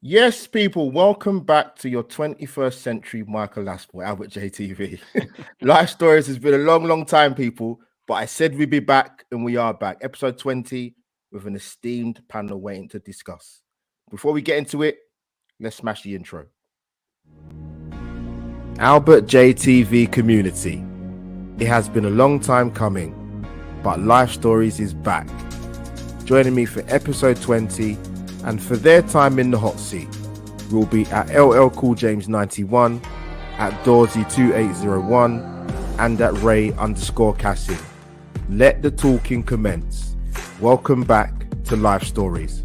Yes, people, welcome back to your 21st century Michael Lasport, Albert JTV. Life Stories has been a long, long time, people, but I said we'd be back, and we are back. Episode 20 with an esteemed panel waiting to discuss. Before we get into it, let's smash the intro. Albert JTV community. It has been a long time coming, but Life Stories is back. Joining me for episode 20 and for their time in the hot seat will be at LL Cool James 91, at Dawsey 2801 and at Ray_Cassim. Let the talking commence. Welcome back to Life Stories.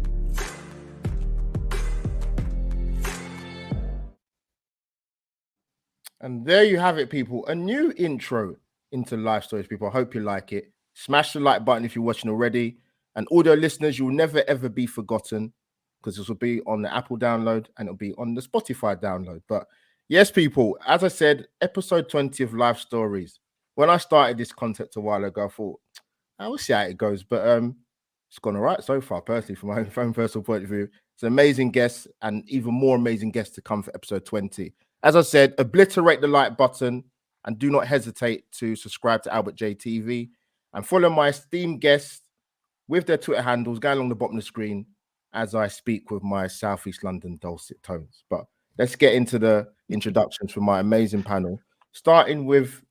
And there you have it, people. A new intro into Life Stories, people. I hope you like it. Smash the like button if you're watching already. And audio listeners, you'll never ever be forgotten, because this will be on the Apple download and it'll be on the Spotify download. But yes, people, as I said, episode 20 of Life Stories. When I started this concept a while ago, I thought, I will see how it goes. But it's gone all right so far, personally, from my own personal point of view. It's an amazing guest and even more amazing guests to come for episode 20. As I said, obliterate the like button and do not hesitate to subscribe to Albert JTV and follow my esteemed guests with their Twitter handles going along the bottom of the screen as I speak with my Southeast London dulcet tones. But let's get into the introductions for my amazing panel, starting with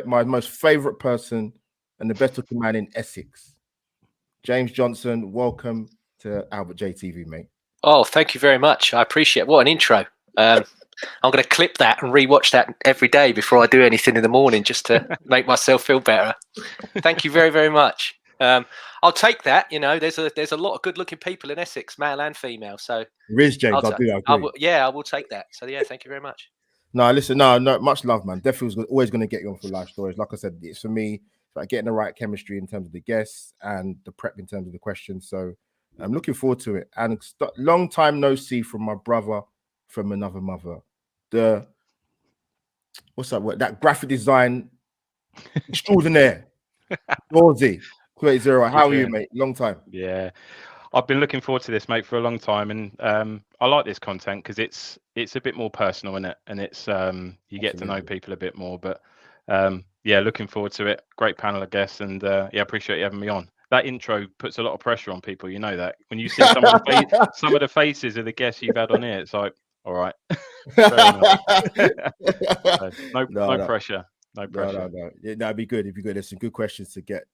my most favorite person and the best looking man in Essex, James Johnson. Welcome to Albert JTV, mate. Oh, thank you very much. I appreciate it. What an intro. I'm going to clip that and rewatch that every day before I do anything in the morning, just to make myself feel better. Thank you very, very much. I'll take that. You know, there's a lot of good-looking people in Essex, male and female. So there is, James. I agree. I will take that. So yeah, thank you very much. No, listen, no, much love, man. Definitely was always going to get you on for Life Stories. Like I said, it's for me, it's like getting the right chemistry in terms of the guests and the prep in terms of the questions. So I'm looking forward to it. And long time no see from my brother from another mother. What's that word? That graphic design extraordinaire. Dawsey 280. How are you, mate? Long time. Yeah. I've been looking forward to this, mate, for a long time, and I like this content because it's a bit more personal, isn't it? And it's you get to know people a bit more. But yeah, looking forward to it. Great panel of guests, and yeah, appreciate you having me on. That intro puts a lot of pressure on people. You know that when you see some of the faces of the guests you've had on here, it's like, all right, no pressure. No pressure. No. Yeah, that'd be good. It'd be good. There's some good questions to get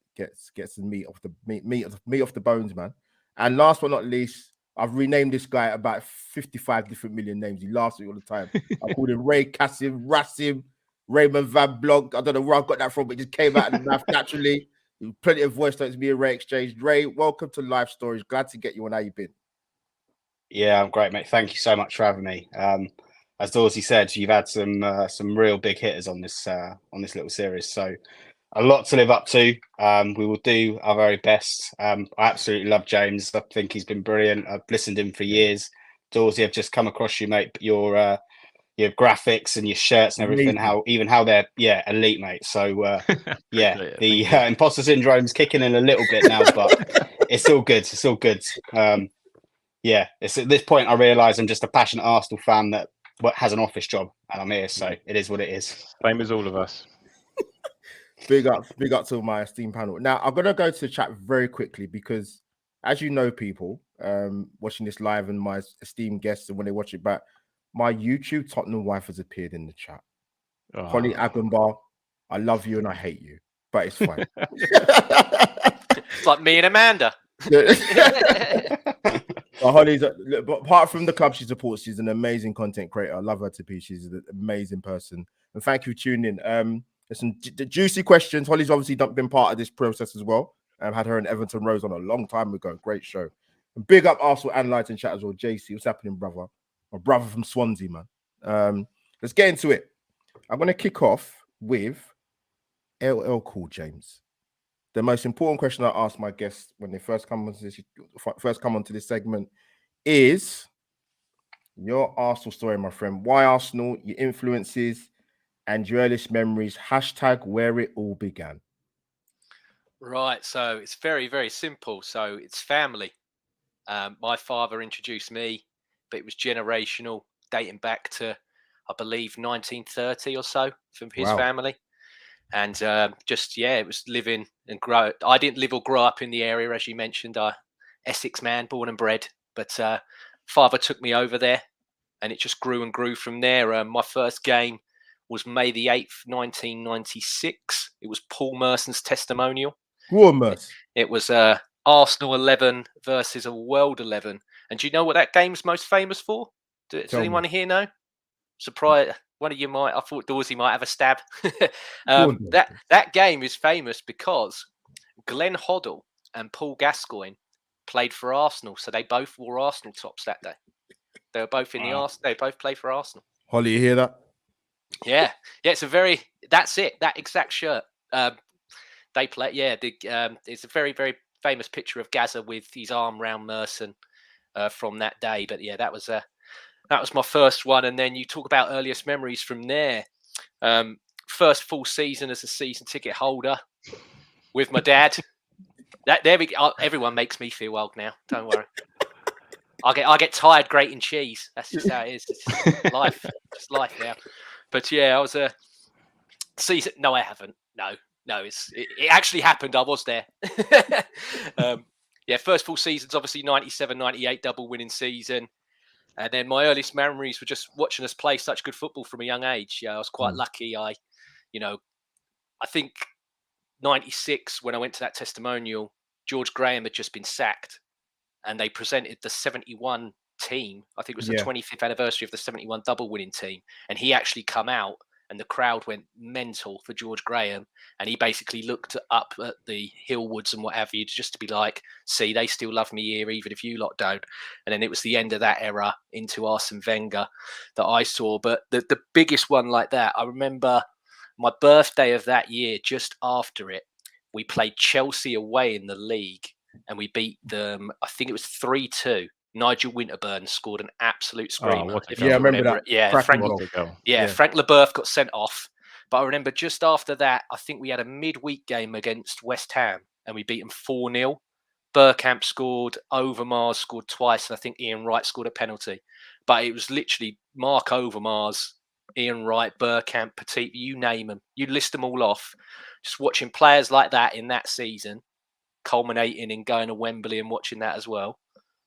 some meat off the bones, man. And last but not least, I've renamed this guy about 55 different million names. He laughs at me all the time. I called him Ray Cassim, Rassim, Raymond Van Blanc. I don't know where I got that from, but it just came out of the mouth naturally. Plenty of voice notes, me and Ray exchanged. Ray, welcome to Life Stories. Glad to get you on. How you been? Yeah, I'm great, mate. Thank you so much for having me. As Dawsey said, you've had some real big hitters on this little series. So a lot to live up to. We will do our very best. I absolutely love James. I think he's been brilliant. I've listened to him for years. Dawsey, I've just come across you, mate. Your graphics and your shirts and everything. How they're elite, mate. So yeah, the imposter syndrome's kicking in a little bit now, but it's all good. It's all good. Yeah, it's at this point I realise I'm just a passionate Arsenal fan that has an office job, and I'm here. So it is what it is. Same as all of us. Big up to my esteemed panel. Now, I'm going to go to the chat very quickly because, as you know, people watching this live and my esteemed guests, and when they watch it back, my YouTube Tottenham wife has appeared in the chat. Oh. Holly Agambar, I love you and I hate you, but it's fine. It's like me and Amanda. Holly's, but apart from the club she supports, she's an amazing content creator. I love her to pieces. She's an amazing person. And thank you for tuning in. There's some juicy questions. Holly's obviously been part of this process as well. Had her and Everton Rose on a long time ago. Great show. And big up Arsenal and Light and chat as well. JC, what's happening, brother? My brother from Swansea, man. Let's get into it. I'm going to kick off with LL Cool James. The most important question I ask my guests when they first come onto this segment is your Arsenal story, my friend. Why Arsenal? Your influences and your earliest memories. # where it all began. Right. So it's very, very simple. So it's family. My father introduced me but it was generational, dating back to, I believe, 1930 or so from his Wow. family. And it was living and grow. I didn't live or grow up in the area, as you mentioned. Essex man, born and bred. But father took me over there, and it just grew and grew from there. My first game was May the 8th, 1996. It was Paul Merson's testimonial. Warmers. It was Arsenal 11 versus a World 11. And do you know what that game's most famous for? Does anyone here know? Surprise! One of you might. I thought Dorsey might have a stab. That game is famous because Glenn Hoddle and Paul Gascoigne played for Arsenal, so they both wore Arsenal tops that day. They were both in the Arsenal. They both played for Arsenal. Holly, you hear that? Yeah. It's a very. That's it. That exact shirt. They play. Yeah. It's a very, very famous picture of Gazza with his arm round Merson from that day. But yeah, that was my first one. And then you talk about earliest memories from there. First full season as a season ticket holder with my dad. Everyone makes me feel old now. Don't worry. I get tired grating cheese. That's just how it is. It's just life. Just life now. But yeah, I was a season. No, I haven't. No. It actually happened. I was there. First full season's obviously 97, 98 double winning season. And then my earliest memories were just watching us play such good football from a young age. Yeah, I was quite lucky. I think 96, when I went to that testimonial, George Graham had just been sacked and they presented the 71 team. I think it was the 25th anniversary of the 71 double winning team. And he actually come out and the crowd went mental for George Graham. And he basically looked up at the Hillwoods and what have you, just to be like, see, they still love me here, even if you lot don't. And then it was the end of that era into Arsene Wenger that I saw. But the biggest one like that, I remember my birthday of that year, just after it, we played Chelsea away in the league and we beat them, I think it was 3-2. Nigel Winterburn scored an absolute screamer. I remember that. Yeah, Frank Leboeuf got sent off. But I remember just after that, I think we had a midweek game against West Ham and we beat them 4-0. Bergkamp scored, Overmars scored twice, and I think Ian Wright scored a penalty. But it was literally Mark Overmars, Ian Wright, Bergkamp, Petit, you name them. You list them all off. Just watching players like that in that season, culminating in going to Wembley and watching that as well.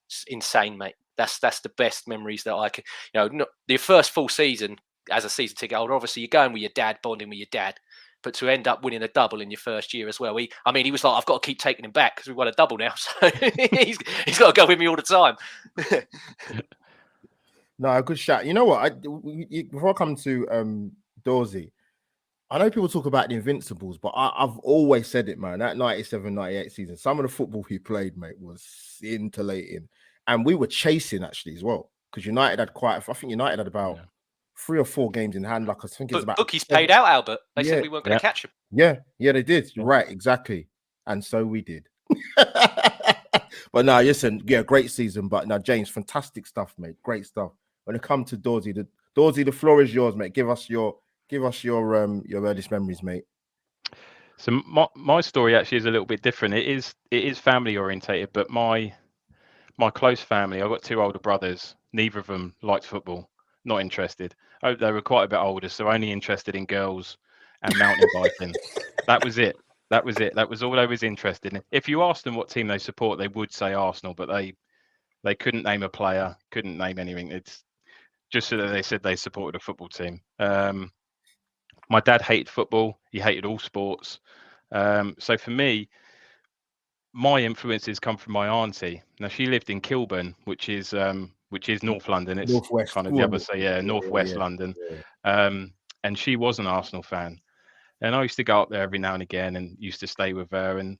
It's insane, mate. That's the best memories that I can. The first full season as a season ticket holder, obviously you're going with your dad, bonding with your dad, but to end up winning a double in your first year as well. He was like, I've got to keep taking him back because we've won a double now, so he's got to go with me all the time. No, good shot. You know what? Before I come to Dorsey, I know people talk about the Invincibles, but I've always said it, man. That 97-98 season, some of the football he played, mate, was scintillating. And we were chasing, actually, as well. Because United had about 3 or 4 games in hand. Like I think it's about... Bookies paid out, Albert. They said we weren't going to catch him. Yeah, they did. You're right, exactly. And so we did. But no, listen, great season. But now, James, fantastic stuff, mate. Great stuff. When it comes to Dorsey, the floor is yours, mate. Give us your earliest memories, mate. So my story actually is a little bit different. It is family orientated, but my close family, I've got 2 older brothers. Neither of them liked football. Not interested. Oh, they were quite a bit older, so only interested in girls and mountain biking. That was it. That was all they was interested in. If you asked them what team they support, they would say Arsenal, but they couldn't name a player, couldn't name anything. It's just so that they said they supported a football team. My dad hated football. He hated all sports. So for me, my influences come from my auntie. Now she lived in Kilburn, which is North London. It's Northwest, kind of the other side, Northwest London. Yeah. And she was an Arsenal fan. And I used to go up there every now and again and used to stay with her. And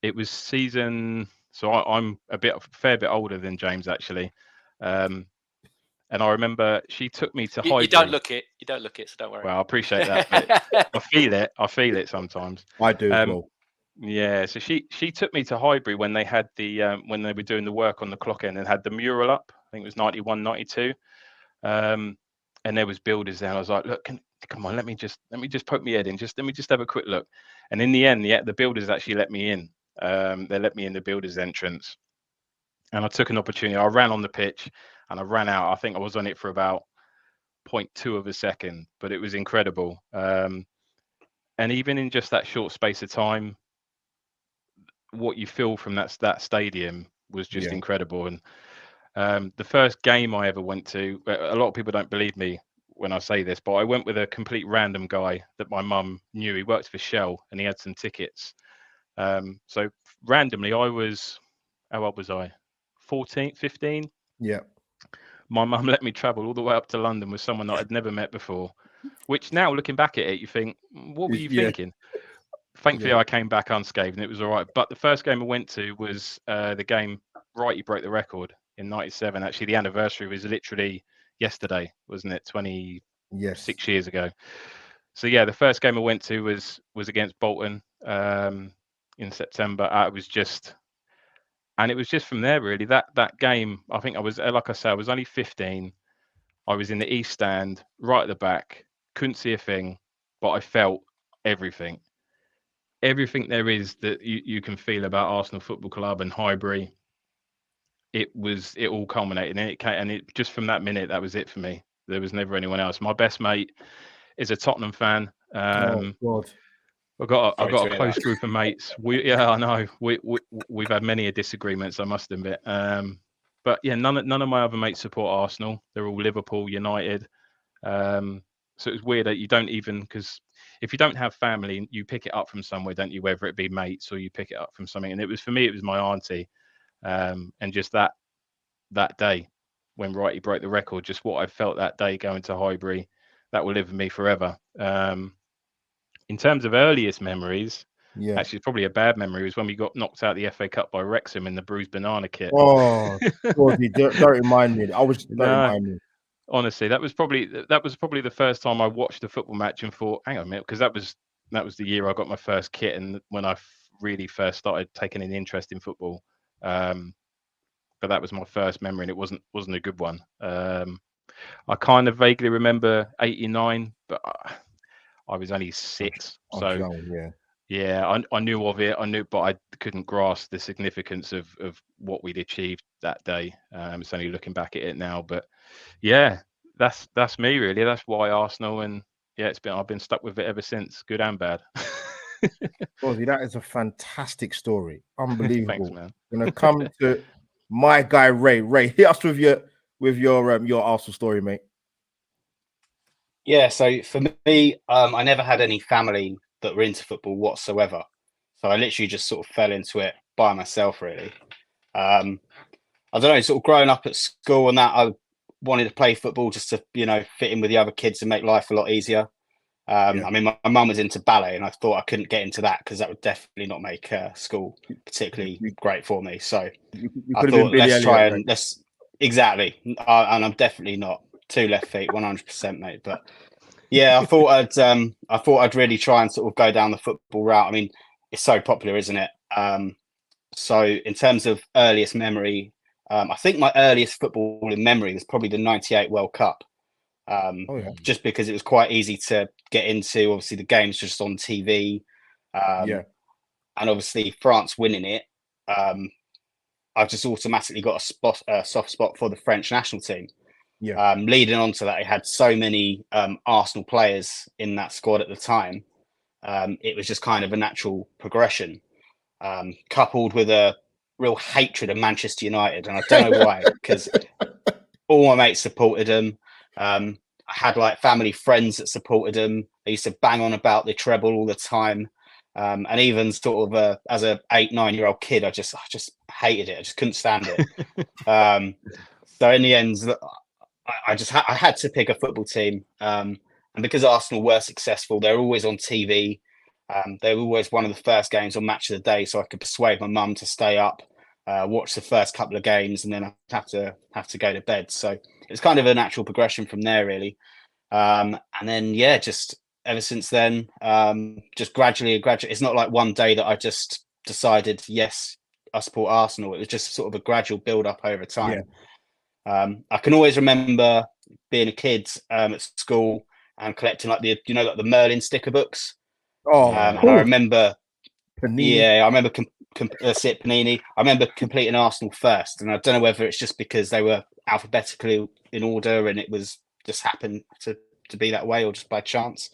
it was season. So I'm a fair bit older than James, actually. And I remember she took me to Highbury. You don't look it, so don't worry. Well, I appreciate that. But I feel it sometimes. I do as well. Yeah, so she took me to Highbury when they had when they were doing the work on the clock end and had the mural up. I think it was 91, 92. And there was builders there. And I was like, look, come on, let me just poke my head in. Let me just have a quick look. And in the end, the builders actually let me in. They let me in the builders entrance. and I took an opportunity. I ran on the pitch and I ran out. I think I was on it for about 0.2 of a second, but it was incredible. And even in just that short space of time, what you feel from that stadium was just incredible. And the first game I ever went to, a lot of people don't believe me when I say this, but I went with a complete random guy that my mum knew. He worked for Shell and he had some tickets. So randomly, how old was I? 14, 15? Yeah. My mum let me travel all the way up to London with someone that I'd never met before, which now looking back at it, you think, what were you thinking? Thankfully, I came back unscathed and it was all right. But the first game I went to was the game Righty broke the record in 97. Actually, the anniversary was literally yesterday, wasn't it? 26 years ago. So yeah, the first game I went to was against Bolton in September. It was just from there really. That game, I think I was, like I said, I was only 15. I was in the East Stand, right at the back, couldn't see a thing, but I felt everything. Everything there is that you can feel about Arsenal Football Club and Highbury. It all culminated, and it just from that minute, that was it for me. There was never anyone else. My best mate is a Tottenham fan. Oh God. I've got a close group of mates. I know. We've had many disagreements, I must admit. But yeah, none of my other mates support Arsenal. They're all Liverpool, United. So it's weird that you don't even, because if you don't have family, you pick it up from somewhere, don't you? Whether it be mates or you pick it up from something. And it was, for me, it was my auntie. And just that day when Righty broke the record, just what I felt that day going to Highbury, that will live with me forever. In terms of earliest memories, actually, it's probably a bad memory, was when we got knocked out of the FA Cup by Wrexham in the bruised banana kit. Oh, God, don't remind me. Don't remind me. Honestly, that was probably the first time I watched a football match and thought, hang on a minute, because that was the year I got my first kit and when I really first started taking an interest in football. But that was my first memory, and it wasn't a good one. I kind of vaguely remember '89, but I was only 6, so young, I knew of it. I knew, but I couldn't grasp the significance of what we'd achieved that day. It's only looking back at it now, but yeah, that's me really. That's why Arsenal, and yeah, I've been stuck with it ever since, good and bad. Rosie, that is a fantastic story. Unbelievable. Thanks, man. Gonna come to my guy Ray. Ray, hit us with your Arsenal story, mate. Yeah, so for me, I never had any family that were into football whatsoever. So I literally just sort of fell into it by myself, really. I don't know, sort of growing up at school and that, I wanted to play football just to, fit in with the other kids and make life a lot easier. I mean, my mum was into ballet and I thought I couldn't get into that because that would definitely not make school particularly great for me. So I thought, exactly. And I'm definitely not. 2 left feet, 100%, mate. But yeah, I thought I'd really try and sort of go down the football route. I mean, it's so popular, isn't it? So in terms of earliest memory, I think my earliest footballing memory was probably the '98 World Cup. Just because it was quite easy to get into. Obviously, the game's just on TV. And obviously, France winning it, I've just automatically got a soft spot for the French national team. Leading on to that, it had so many Arsenal players in that squad at the time. It was just kind of a natural progression, coupled with a real hatred of Manchester United. And I don't know why, because all my mates supported them. I had like family friends that supported them. They used to bang on about the treble all the time. And even sort of as a 8-9-year-old kid, I just hated it. I just couldn't stand it. So in the end, I had to pick a football team. And because Arsenal were successful, they're always on TV. They were always one of the first games on Match of the Day, so I could persuade my mum to stay up, watch the first couple of games, and then I'd have to go to bed. So it's kind of a natural progression from there, really. And then just ever since then, just gradually. It's not like one day that I just decided, yes, I support Arsenal. It was just sort of a gradual build up over time. I can always remember being a kid at school and collecting like the Merlin sticker books. And I remember, I remember sit Panini. I remember completing Arsenal first, and I don't know whether it's just because they were alphabetically in order and it was just happened to be that way, or just by chance.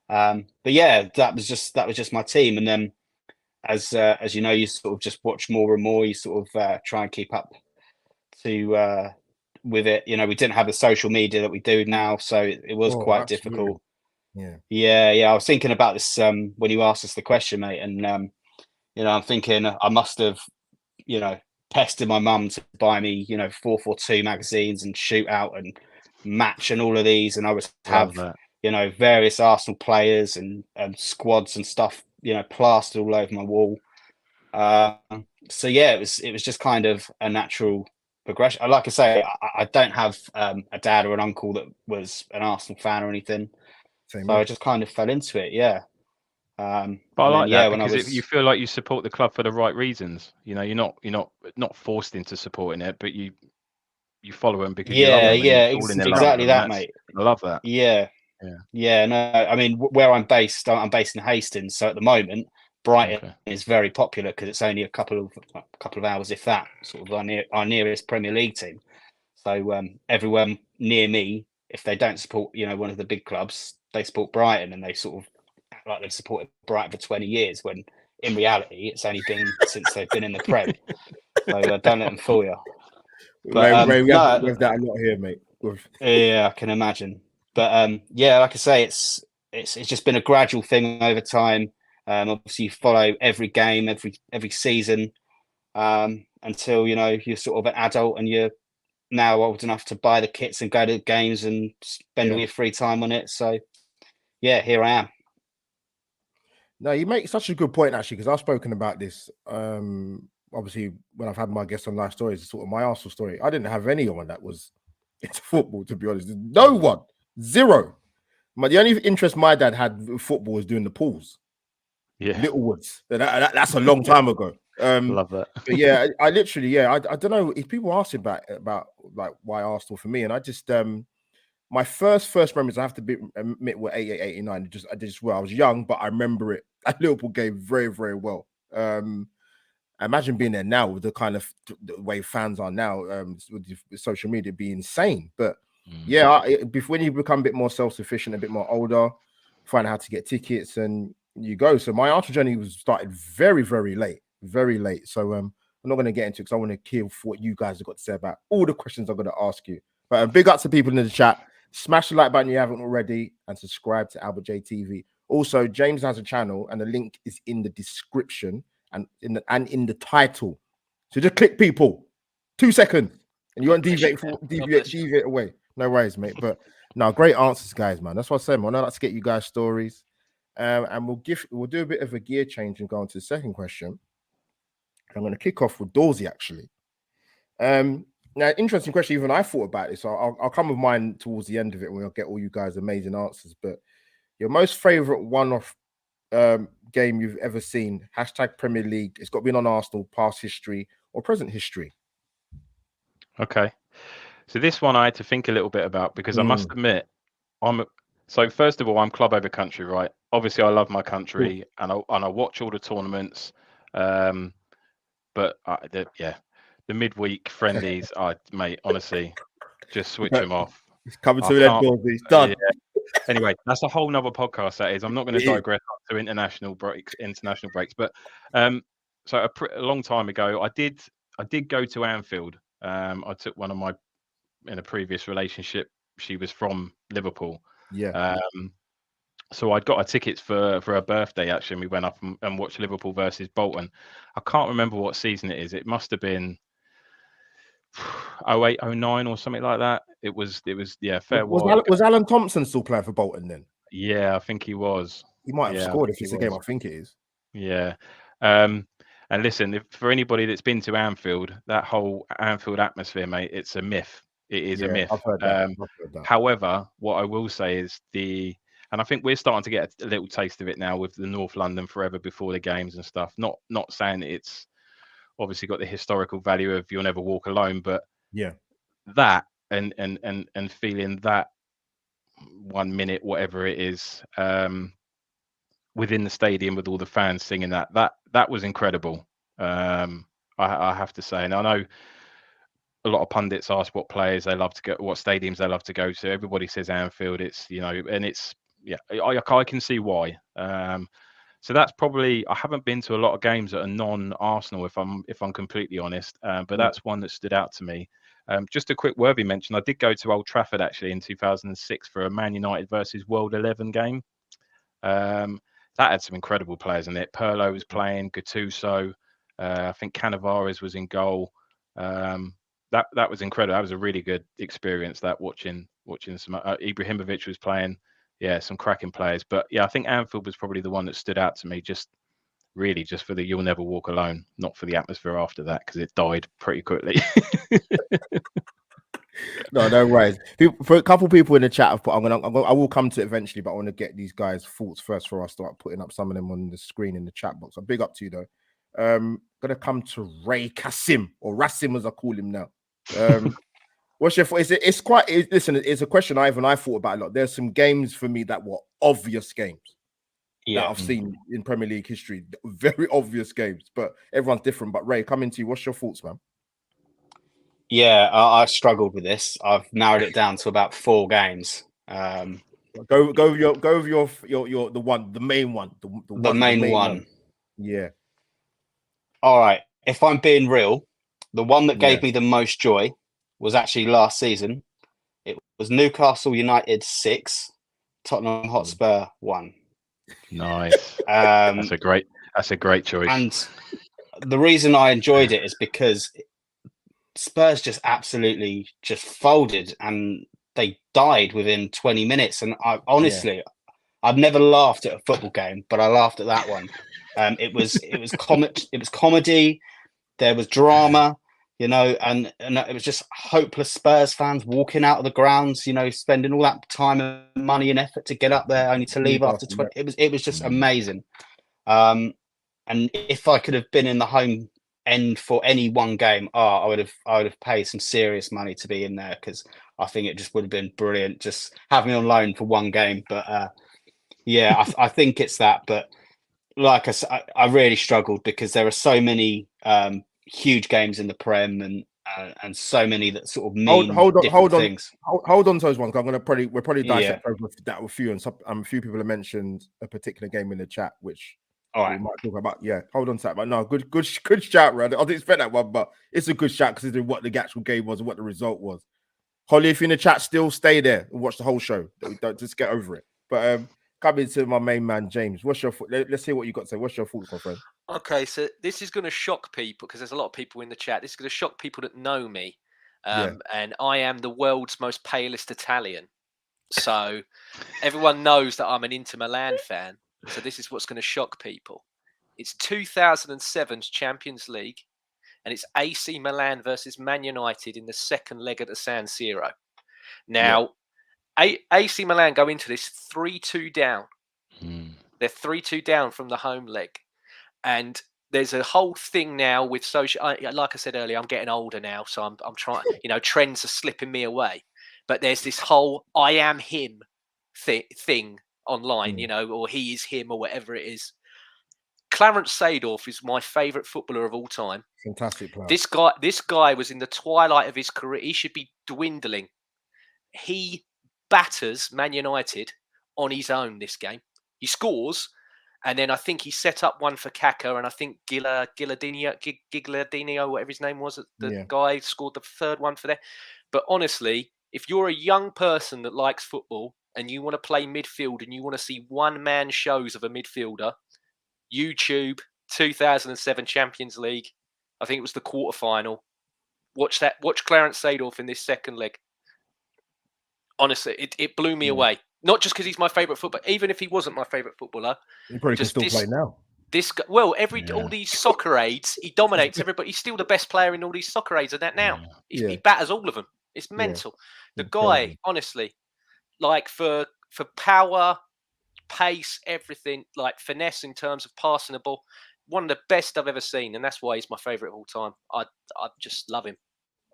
But yeah, that was just my team. And then as you know, you sort of just watch more and more. You sort of try and keep up to with it. You know, we didn't have the social media that we do now, so it was quite difficult. Yeah. I was thinking about this when you asked us the question, mate, and you know, I'm thinking I must have, you know, pestered my mum to buy me, you know, 442 magazines and Shootout and Match and all of these, and I would have, you know, various Arsenal players and squads and stuff, you know, plastered all over my wall. So yeah, it was just kind of a natural progression. Like I say, I don't have a dad or an uncle that was an Arsenal fan or anything, so I just kind of fell into it. Yeah. But I like that because you feel like you support the club for the right reasons. You know, you're not forced into supporting it, but you follow them because you love them. Yeah, exactly that, mate. I love that. Yeah. No, I mean, where I'm based in Hastings, so at the moment, Brighton is very popular because it's only a couple of hours, if that, sort of our nearest Premier League team. So everyone near me, if they don't support, you know, one of the big clubs, they support Brighton, and they sort of act like they've supported Brighton for 20 years, when in reality it's only been since they've been in the Prem. So don't let them fool you. But we have that a lot here, mate. Yeah, I can imagine. But yeah, like I say, it's just been a gradual thing over time. Obviously, you follow every game, every season, until, you know, you're sort of an adult and you're now old enough to buy the kits and go to the games and spend all your free time on it. So yeah, here I am. No, you make such a good point, actually, because I've spoken about this. Obviously, when I've had my guests on Life Stories, it's sort of my Arsenal story. I didn't have anyone that was into football, to be honest. No one, zero. The only interest my dad had in football was doing the pools. Yeah, Littlewoods. That's a long time ago. Love that. But yeah, I literally, I don't know if people ask about like why Arsenal for me, and I just my first memories, I have to admit, were 88, 89. I was young, but I remember it at Liverpool game very, very well. I imagine being there now with the kind of the way fans are now, with social media, be insane. But when you become a bit more self-sufficient, a bit more older, find out how to get tickets, and you go. So my Arsenal journey was started very, very late, very late. So I'm not going to get into it because I want to kill for what you guys have got to say about all the questions I'm going to ask you. But big up to people in the chat. Smash the like button if you haven't already, and subscribe to Albert J TV. Also, James has a channel, and the link is in the description and in the title. So just click, people. 2 seconds, and you won't deviate away. No worries, mate. But no, great answers, guys, man. That's what I'm saying, man. I'd like to get you guys stories, and we'll do a bit of a gear change and go on to the second question. I'm going to kick off with Dorsey, actually. Now, interesting question. Even I thought about it, so I'll come with mine towards the end of it, and we'll get all you guys amazing answers. But your most favorite one-off game you've ever seen? # Premier League. It's got to be on Arsenal, past history or present history. Okay, so this one I had to think a little bit about, because I must admit, so first of all, I'm club over country, right? Obviously, I love my country, and I watch all the tournaments. But the midweek friendlies, mate, honestly, just switch them off. It's coming to an end, It's done. Anyway, that's a whole nother podcast. That is. I'm not going to digress to international breaks. But so a long time ago, I did go to Anfield. I took one of in a previous relationship. She was from Liverpool. Yeah. So I'd got her tickets for her birthday, actually, and we went up and watched Liverpool versus Bolton. I can't remember what season it is. It must have been 08, 09 or something like that. It was fair. Was Alan Thompson still playing for Bolton then? Yeah, I think he was. He might have scored if it's a game I think it is. Yeah. And listen, for anybody that's been to Anfield, that whole Anfield atmosphere, mate, it's a myth. It is a myth. I've heard that. However, what I will say is and I think we're starting to get a little taste of it now with the North London Forever before the games and stuff. Not saying it's obviously got the historical value of You'll Never Walk Alone, but that and feeling that 1 minute, whatever it is, within the stadium with all the fans singing that was incredible. I have to say, and I know a lot of pundits ask what players they love to go, what stadiums they love to go to. Everybody says Anfield. It's and it's I can see why. So that's probably, I haven't been to a lot of games that are non-Arsenal, if I'm completely honest. But that's one that stood out to me. Just a quick worthy mention. I did go to Old Trafford actually in 2006 for a Man United versus World 11 game. That had some incredible players in it. Pirlo was playing, Gattuso. I think Cannavares was in goal. That was incredible. That was a really good experience. That watching some Ibrahimovic was playing. Yeah, some cracking players. But yeah, I think Anfield was probably the one that stood out to me. Just for the "You'll Never Walk Alone," not for the atmosphere after that, because it died pretty quickly. No worries. For a couple people in the chat, I will come to it eventually, but I want to get these guys' thoughts first before I start putting up some of them on the screen in the chat box. So big up to you though. Gonna come to Ray Kasim, or Rasim as I call him now. What's your thought? Listen, it's a question I thought about a lot. There's some games for me that were obvious games that I've seen in Premier League history, very obvious games, but everyone's different. But Ray, coming to you, what's your thoughts, man? Yeah, I struggled with this. I've narrowed it down to about 4 games. Go with the main one. The main one. Yeah. All right. If I'm being real, the one that gave me the most joy was actually last season. It was Newcastle United 6, Tottenham Hotspur 1. Nice. That's a great choice. And the reason I enjoyed it is because Spurs just absolutely just folded and they died within 20 minutes. And I honestly, I've never laughed at a football game, but I laughed at that one. It was comedy. There was drama, and it was just hopeless Spurs fans walking out of the grounds, spending all that time and money and effort to get up there, only to leave after 20. It was just amazing. And if I could have been in the home end for any one game, I would have paid some serious money to be in there, because I think it just would have been brilliant just having me on loan for one game. But I think it's that. But like I said, I really struggled because there are so many huge games in the Prem and so many that sort of mean different things. Hold on to those ones. We'll probably dissect over that with you, and a few people have mentioned a particular game in the chat, which we might talk about. Yeah, hold on to that. But no, good shout, Rad. I didn't expect that one, but it's a good shout considering what the actual game was and what the result was. Holly, if you're in the chat, still stay there and watch the whole show. Don't just get over it. But coming to my main man, James, let's hear what you got to say. What's your thoughts, my friend? Okay, so this is going to shock people because there's a lot of people in the chat. This is going to shock people that know me. And I am the world's most palest Italian. So everyone knows that I'm an Inter Milan fan. So this is what's going to shock people. It's 2007's Champions League, and it's AC Milan versus Man United in the second leg at the San Siro. Now, AC Milan go into this 3-2 down. They're 3-2 down from the home leg. And there's a whole thing now with social. Like I said earlier, I'm getting older now, so I'm trying. Trends are slipping me away. But there's this whole "I am him" thing online, or he is him, or whatever it is. Clarence Seedorf is my favourite footballer of all time. Fantastic player. This guy was in the twilight of his career. He should be dwindling. He batters Man United on his own this game. He scores. And then I think he set up one for Kaka, and I think Gilardino, whatever his name was, the guy scored the third one for them. But honestly, if you're a young person that likes football and you want to play midfield and you want to see one-man shows of a midfielder, YouTube, 2007 Champions League, I think it was the quarterfinal. Watch that. Watch Clarence Seedorf in this second leg. Honestly, it blew me away. Not just because he's my favourite footballer. Even if he wasn't my favourite footballer, he probably can still play now. This guy, all these soccer aids, he dominates everybody. He's still the best player in all these soccer aids and that now. He batters all of them. It's mental. The guy, honestly, like for power, pace, everything, like finesse in terms of passing the ball, one of the best I've ever seen, and that's why he's my favourite of all time. I just love him.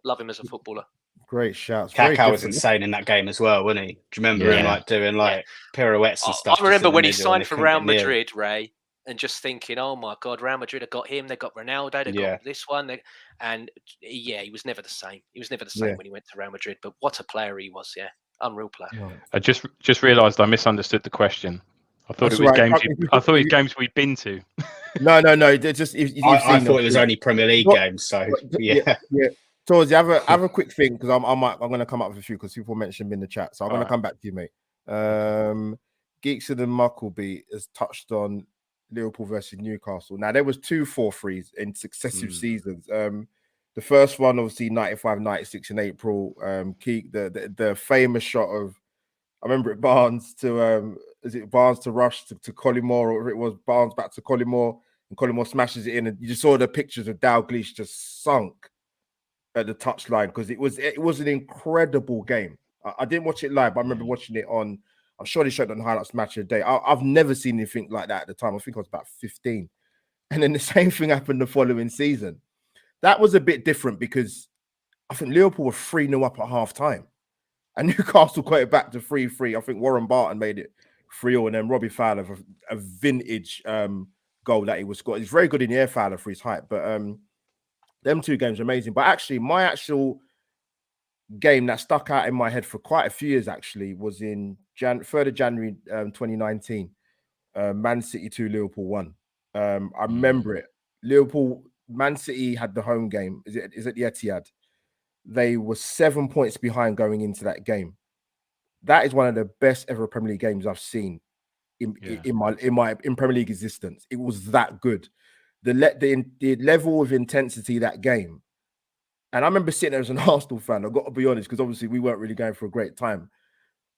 Love him as a footballer. Great shouts. Kaká was insane in that game as well, wasn't he? Do you remember him doing pirouettes and stuff? I remember when he signed for Real Madrid, Ray. and just thinking, oh my God, Real Madrid have got him, they got Ronaldo, they got this one, and he was never the same. He was never the same when he went to Real Madrid. But what a player he was, unreal player. I just realised I misunderstood the question. I thought it was games. I thought it was games we'd been to. No. Just I thought it was only Premier League games. So yeah. Torzy, have a quick thing because I'm going to come up with a few because people mentioned in the chat. So I'm going to come back to you, mate. Geeks of the Muckleby has touched on Liverpool versus Newcastle. Now there was 2 4-3s in successive seasons. The first one, obviously, 95-96 in April. The famous shot of, I remember it, Barnes to Barnes to Rush to Collymore, or it was Barnes back to Collymore, and Collymore smashes it in, and you just saw the pictures of Dalglish just sunk at the touchline because it was an incredible game. I didn't watch it live, but I remember watching it on. I'm sure they showed it on highlights match of the day. I've never seen anything like that at the time. I think I was about 15, and then the same thing happened the following season. That was a bit different because I think Liverpool were 3-0 up at half time. And Newcastle got it back to 3-3. I think Warren Barton made it 3-0, and then Robbie Fowler, a vintage goal that he was scored. He's very good in the air, Fowler, for his height. But them 2 games are amazing. But actually, my actual game that stuck out in my head for quite a few years, actually, was in 3rd of January 2019. Man City 2, Liverpool 1. I remember it. Man City had the home game. Is it the Etihad? They were 7 points behind going into that game. That is one of the best ever Premier League games I've seen in Premier League existence. It was that good. The level of intensity that game. And I remember sitting there as an Arsenal fan. I've got to be honest, because obviously we weren't really going for a great time.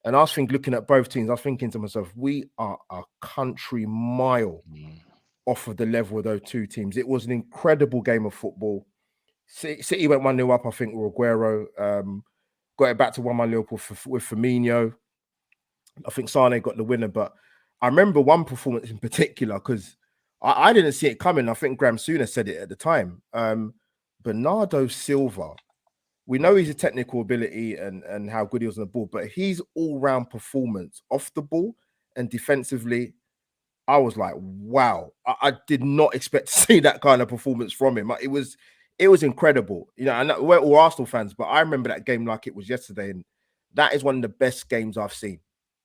And I was looking at both teams, I was thinking to myself, we are a country mile off of the level of those 2 teams. It was an incredible game of football. City went 1-0 up, I think, with Aguero. Got it back to 1-1 Liverpool with Firmino. I think Sane got the winner. But I remember one performance in particular because I didn't see it coming. I think Graham Souness said it at the time. Bernardo Silva, we know he's a technical ability and how good he was on the ball, but his all-round performance off the ball and defensively, I was like, wow. I did not expect to see that kind of performance from him. It was incredible. You know, I know we're all Arsenal fans, but I remember that game like it was yesterday. And that is one of the best games I've seen.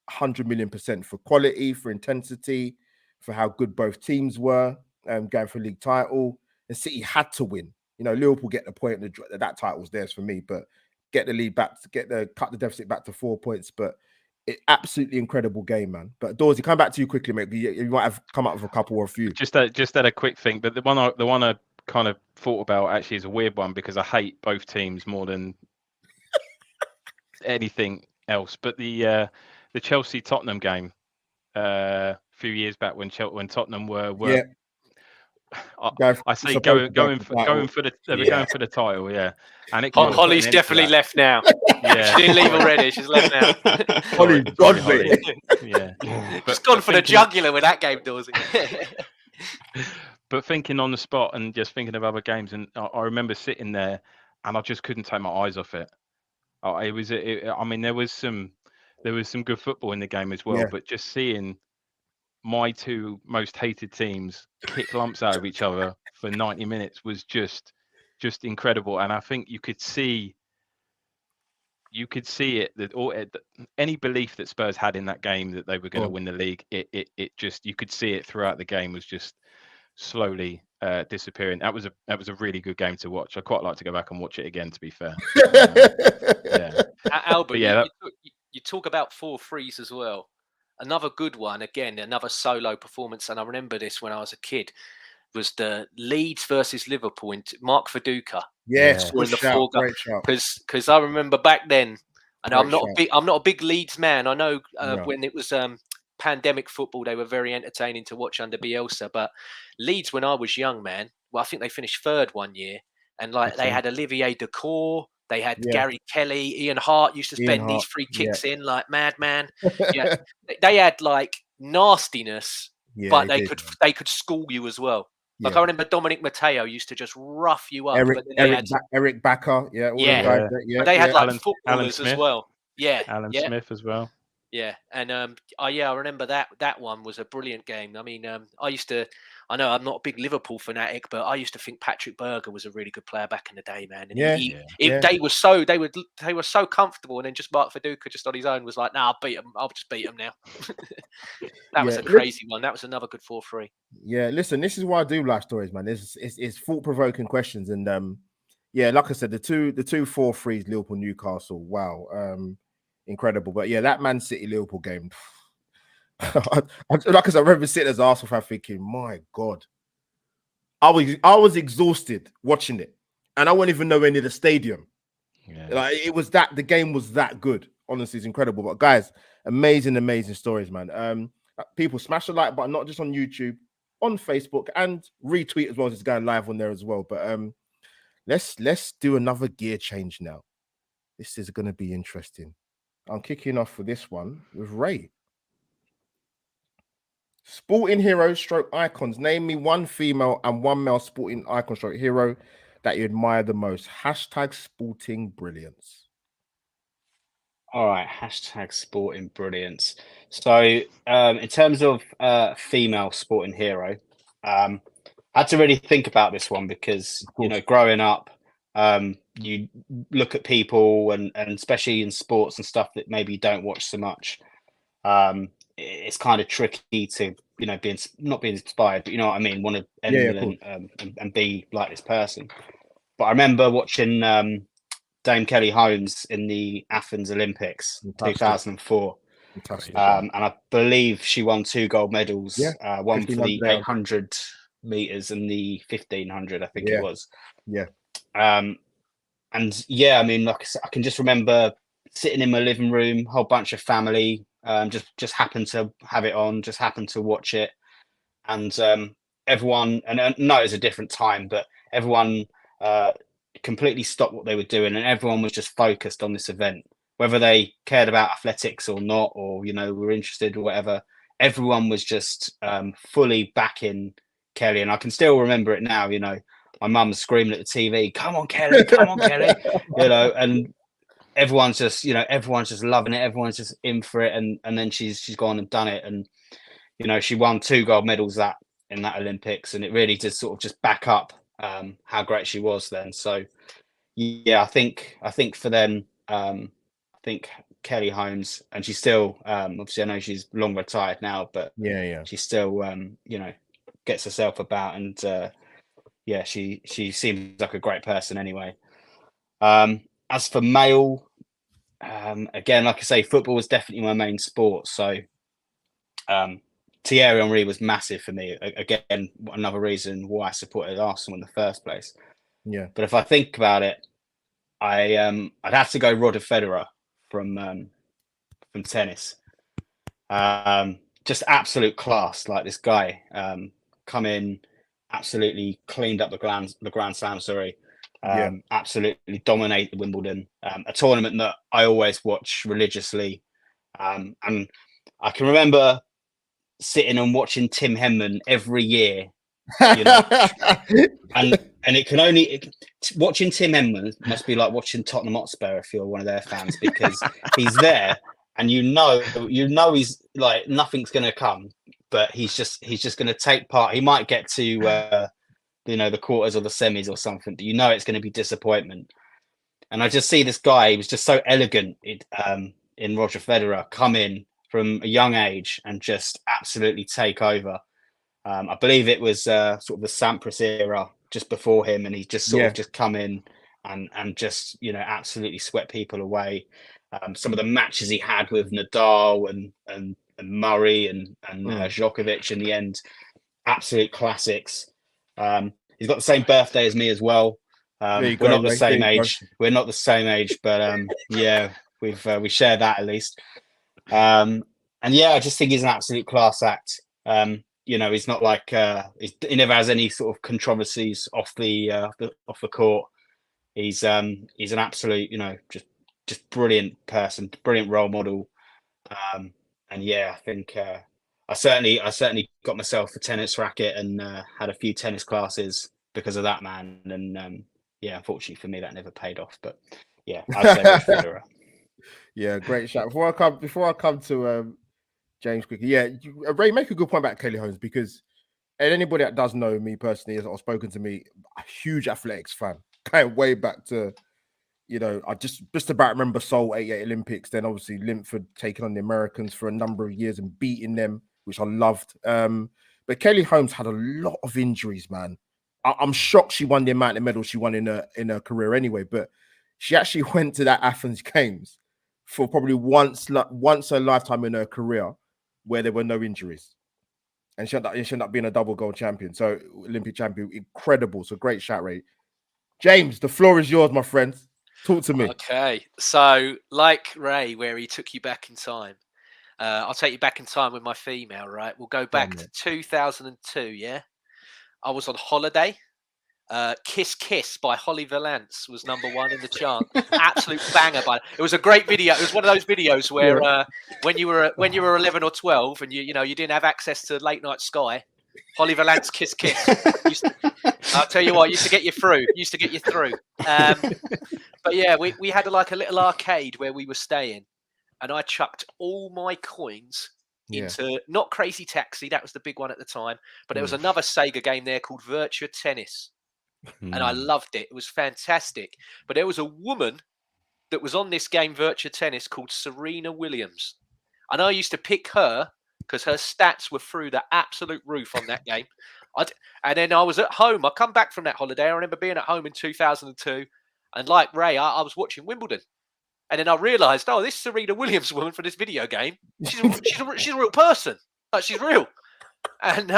100 million% for quality, for intensity, for how good both teams were, going for a league title. And City had to win. You know, Liverpool get the point, that title was theirs for me, but get the lead back, cut the deficit back to 4 points. But absolutely incredible game, man. But Dorsey, come back to you quickly, mate. You might have come up with a couple or a few. Just that a quick thing, but the one I kind of thought about actually is a weird one because I hate both teams more than anything else. But the Chelsea Tottenham game a few years back when Tottenham were I say going for the title, yeah. And it Holly's definitely left now. Yeah, she didn't leave already. She's left now. Holly, yeah. Just gone for the jugular with that game, Dorsey. But thinking on the spot and just thinking of other games, and I remember sitting there, and I just couldn't take my eyes off it. I mean, there was some good football in the game as well, but just seeing my 2 most hated teams kick lumps out of each other for 90 minutes was just incredible. And I think you could see it that any belief that Spurs had in that game that they were going to win the league, it just, you could see it throughout the game was just slowly disappearing. That was a really good game to watch. I'd quite like to go back and watch it again, to be fair. Albert, you talk about 4-3s as well. Another good one, again, another solo performance, and I remember this when I was a kid, was the Leeds versus Liverpool in Mark Viduka. Yes, because I remember back then, and I'm not a big Leeds man. I know when it was pandemic football, they were very entertaining to watch under Bielsa. But Leeds, when I was young, man, well, I think they finished 3rd one year, and they had Olivier Dacour. They had Gary Kelly, Ian Hart used to spend these free kicks in like madman. Yeah, they had like nastiness, but they could school you as well. Like I remember Dominic Matteo used to just rough you up. Eric Backer, but they had like footballers as well. Yeah, Alan Smith as well. Yeah, and I remember that one was a brilliant game. I mean, I know I'm not a big Liverpool fanatic, but I used to think Patrick Berger was a really good player back in the day, man. And Yeah, they were so comfortable, and then just Mark Viduka just on his own was like, "Nah, I'll beat him. I'll just beat him now." That was a crazy one. That was another good 4-3. Yeah, listen, this is why I do life stories, man. It's thought provoking questions, and yeah, like I said, the two 4-3s, Liverpool Newcastle, wow, incredible. But yeah, that Man City Liverpool game, like I said, I remember sitting as Arsenal fan thinking, my God, I was exhausted watching it, and I wouldn't even know any of the stadium. Yeah. Like the game was that good. Honestly, it's incredible. But guys, amazing stories, man. People smash the like button, not just on YouTube, on Facebook, and retweet as well as it's going live on there as well. But let's do another gear change now. This is going to be interesting. I'm kicking off for this one with Ray. Sporting heroes stroke icons. Name me one female and one male sporting icon stroke hero that you admire the most. Hashtag sporting brilliance. All right, hashtag sporting brilliance. So, in terms of female sporting hero, I had to really think about this one because, you know, growing up, you look at people and especially in sports and stuff that maybe you don't watch so much. It's kind of tricky to, you know, not being inspired, but you know what I mean, want to emulate and be like this person. But I remember watching Dame Kelly Holmes in the Athens Olympics 2004. And I believe she won 2 gold medals, one for the 800 meters and the 1500, I think it was. Yeah. And yeah, I mean, like I can just remember sitting in my living room, whole bunch of family, just happened to have it on, just happened to watch it. And everyone, and I know it was a different time, but everyone completely stopped what they were doing, and everyone was just focused on this event, whether they cared about athletics or not, or, you know, were interested or whatever. Everyone was just fully backing Kelly. And I can still remember it now, you know, my mum screaming at the TV, come on, Kelly, you know, and everyone's just loving it. Everyone's just in for it. And then she's gone and done it. And, you know, she won 2 gold medals in that Olympics. And it really did sort of just back up how great she was then. So, yeah, I think for them, I think Kelly Holmes, and she's still, obviously I know she's long retired now, but she still, you know, gets herself about, and yeah, she seems like a great person anyway. As for male, again, like I say, football was definitely my main sport. So Thierry Henry was massive for me. Again, another reason why I supported Arsenal in the first place. Yeah. But if I think about it, I'd have to go Roger Federer from tennis. Just absolute class. Like this guy, come in, absolutely cleaned up the Grand Slam. Sorry, absolutely dominated Wimbledon. A tournament that I always watch religiously, and I can remember sitting and watching Tim Henman every year. You know, and it can only watching Tim Henman must be like watching Tottenham Hotspur if you're one of their fans, because he's there and you know he's like nothing's going to come, but he's just going to take part. He might get to you know, the quarters or the semis or something, but you know it's going to be disappointment. And I just see this guy. He was just so elegant in Roger Federer, come in from a young age and just absolutely take over. I believe it was sort of the Sampras era just before him, and he just sort of just come in and just, you know, absolutely swept people away. Some of the matches he had with Nadal and Murray and Djokovic in the end, absolute classics. He's got the same birthday as me as well. We're not the same age. We're not the same age, but yeah, we share that at least. And yeah, I just think he's an absolute class act. You know, he's not like he never has any sort of controversies off the court. He's an absolute, you know, just brilliant person, brilliant role model. And yeah, I think I certainly got myself a tennis racket and had a few tennis classes because of that man. And yeah, unfortunately for me, that never paid off. But yeah, I'd say Roger Federer. Yeah, great shout. Before I come to James quickly, yeah, Ray, make a good point about Kelly Holmes, because anybody that does know me personally or spoken to me, a huge athletics fan, going way back to, I just about remember Seoul 88 Olympics. Then obviously Linford taking on the Americans for a number of years and beating them, which I loved. But Kelly Holmes had a lot of injuries, man. I'm shocked she won the amount of medals she won in her career anyway. But she actually went to that Athens Games for probably once her lifetime in her career where there were no injuries. And she ended up being a double gold champion. So Olympic champion, incredible. So great shout, Ray. James, the floor is yours, my friend. Talk to me. Okay. So like Ray, where he took you back in time, I'll take you back in time with my female, right? We'll go back to 2002, yeah? I was on holiday. Kiss Kiss by Holly Valance was #1 in the chart. Absolute banger. It was a great video. It was one of those videos where when you were 11 or 12 and you didn't have access to late night Sky, Holly Valance Kiss Kiss. I'll tell you what, used to get you through. But yeah, we had like a little arcade where we were staying, and I chucked all my coins into not Crazy Taxi, that was the big one at the time, but there was another Sega game there called Virtua Tennis. And I loved it. It was fantastic. But there was a woman that was on this game, Virtua Tennis, called Serena Williams. And I used to pick her because her stats were through the absolute roof on that game. And then I was at home. I come back from that holiday. I remember being at home in 2002. And like Ray, I was watching Wimbledon. And then I realised, this Serena Williams woman for this video game, she's a real person. Like, she's real. And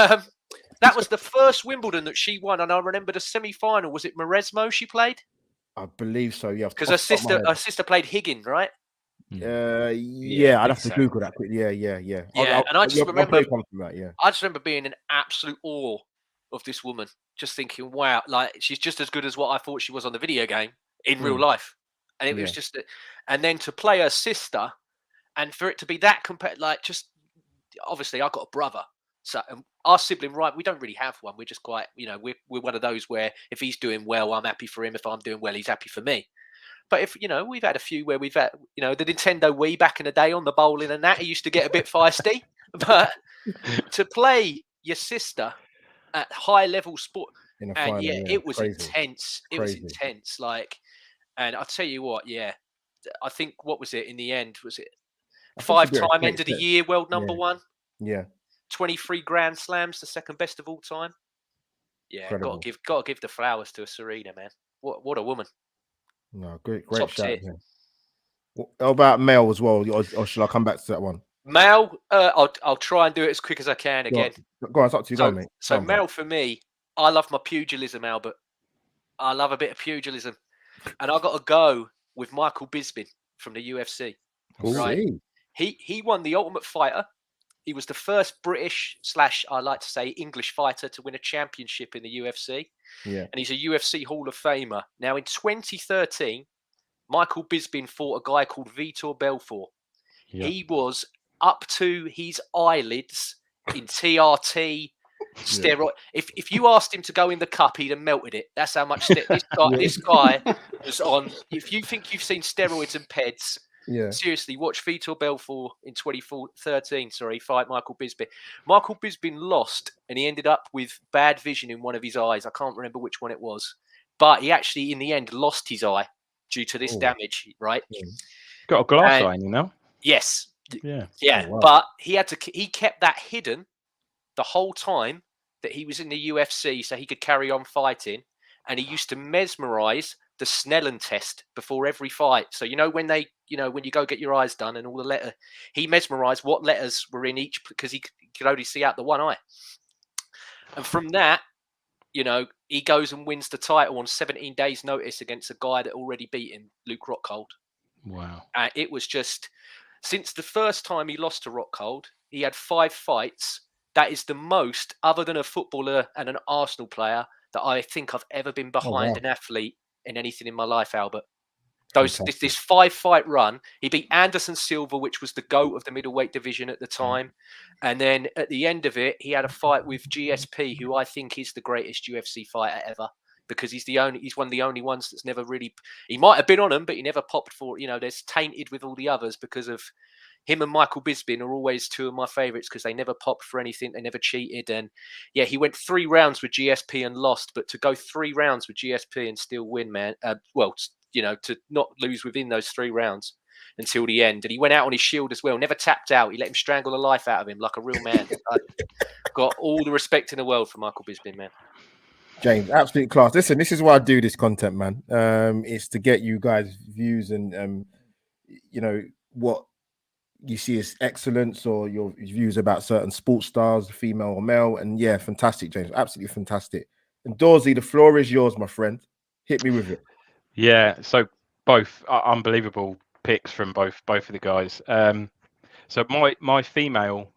that was the first Wimbledon that she won. And I remember the semi-final. Was it Maresmo she played? I believe so, yeah. Because her sister played Higgin, right? Yeah, I'd have to Google that quickly. Yeah. And I just remember, I just remember being in absolute awe of this woman, just thinking, wow, like she's just as good as what I thought she was on the video game in real life. And it was just, and then to play her sister, and for it to be that like just obviously I got a brother, so our sibling, right? We don't really have one. We're just quite, we're one of those where if he's doing well, I'm happy for him. If I'm doing well, he's happy for me. But if, we've had a few where we've had, the Nintendo Wii back in the day on the bowling and that, it used to get a bit feisty. But to play your sister at high level sport, and final, it was intense. It was intense. Like, and I'll tell you what, I think, what was it in the end? Was it 5-time end of the year world #1? Yeah. 23 Grand Slams, the second best of all time. Yeah, got to give the flowers to Serena, man. What a woman. No, great shout. Yeah. How about male as well, or shall I come back to that one? Male, I'll try and do it as quick as I can again. Go on, it's up to you, mate. So male for me, I love my pugilism, Albert. I love a bit of pugilism, and I got to go with Michael Bisping from the UFC. Right? He won the Ultimate Fighter. He was the first British / I like to say English fighter to win a championship in the UFC. Yeah. And he's a UFC Hall of Famer. Now, in 2013, Michael Bisping fought a guy called Vitor Belfort. Yeah. He was up to his eyelids in TRT, steroid. If you asked him to go in the cup, he'd have melted it. That's how much this guy was on. If you think you've seen steroids and peds, seriously, watch Vitor Belfort in 2013. Fight Michael Bisping. Michael Bisping lost, and he ended up with bad vision in one of his eyes. I can't remember which one it was, but he actually, in the end, lost his eye due to this damage. Right? Got a glass eye, Yes. Yeah. Oh, wow. But he kept that hidden the whole time that he was in the UFC, so he could carry on fighting. And he used to mesmerize the Snellen test before every fight. So when you go get your eyes done and all the letter, he mesmerized what letters were in each, because he could only see out the one eye. And from that, he goes and wins the title on 17 days' notice against a guy that already beat him, Luke Rockhold. Wow! It was just, since the first time he lost to Rockhold, he had 5 fights. That is the most, other than a footballer and an Arsenal player, that I think I've ever been behind an athlete in anything in my life, Albert. This 5-fight run, he beat Anderson Silva, which was the GOAT of the middleweight division at the time. And then at the end of it, he had a fight with GSP, who I think is the greatest UFC fighter ever. because he's one of the only ones that's never really. He might have been on them, but he never popped for. There's tainted with all the others because of him. And Michael Bisping are always two of my favourites because they never popped for anything. They never cheated. And yeah, he went 3 rounds with GSP and lost, but to go 3 rounds with GSP and still win, man. To not lose within those 3 rounds until the end. And he went out on his shield as well. Never tapped out. He let him strangle the life out of him like a real man. I got all the respect in the world for Michael Bisping, man. James, absolute class. Listen, this is why I do this content, man. It's to get you guys' views and what you see as excellence or your views about certain sports stars, female or male. And yeah, fantastic, James. Absolutely fantastic. And Dorsey, the floor is yours, my friend. Hit me with it. Yeah, so both unbelievable picks from both of the guys. So my female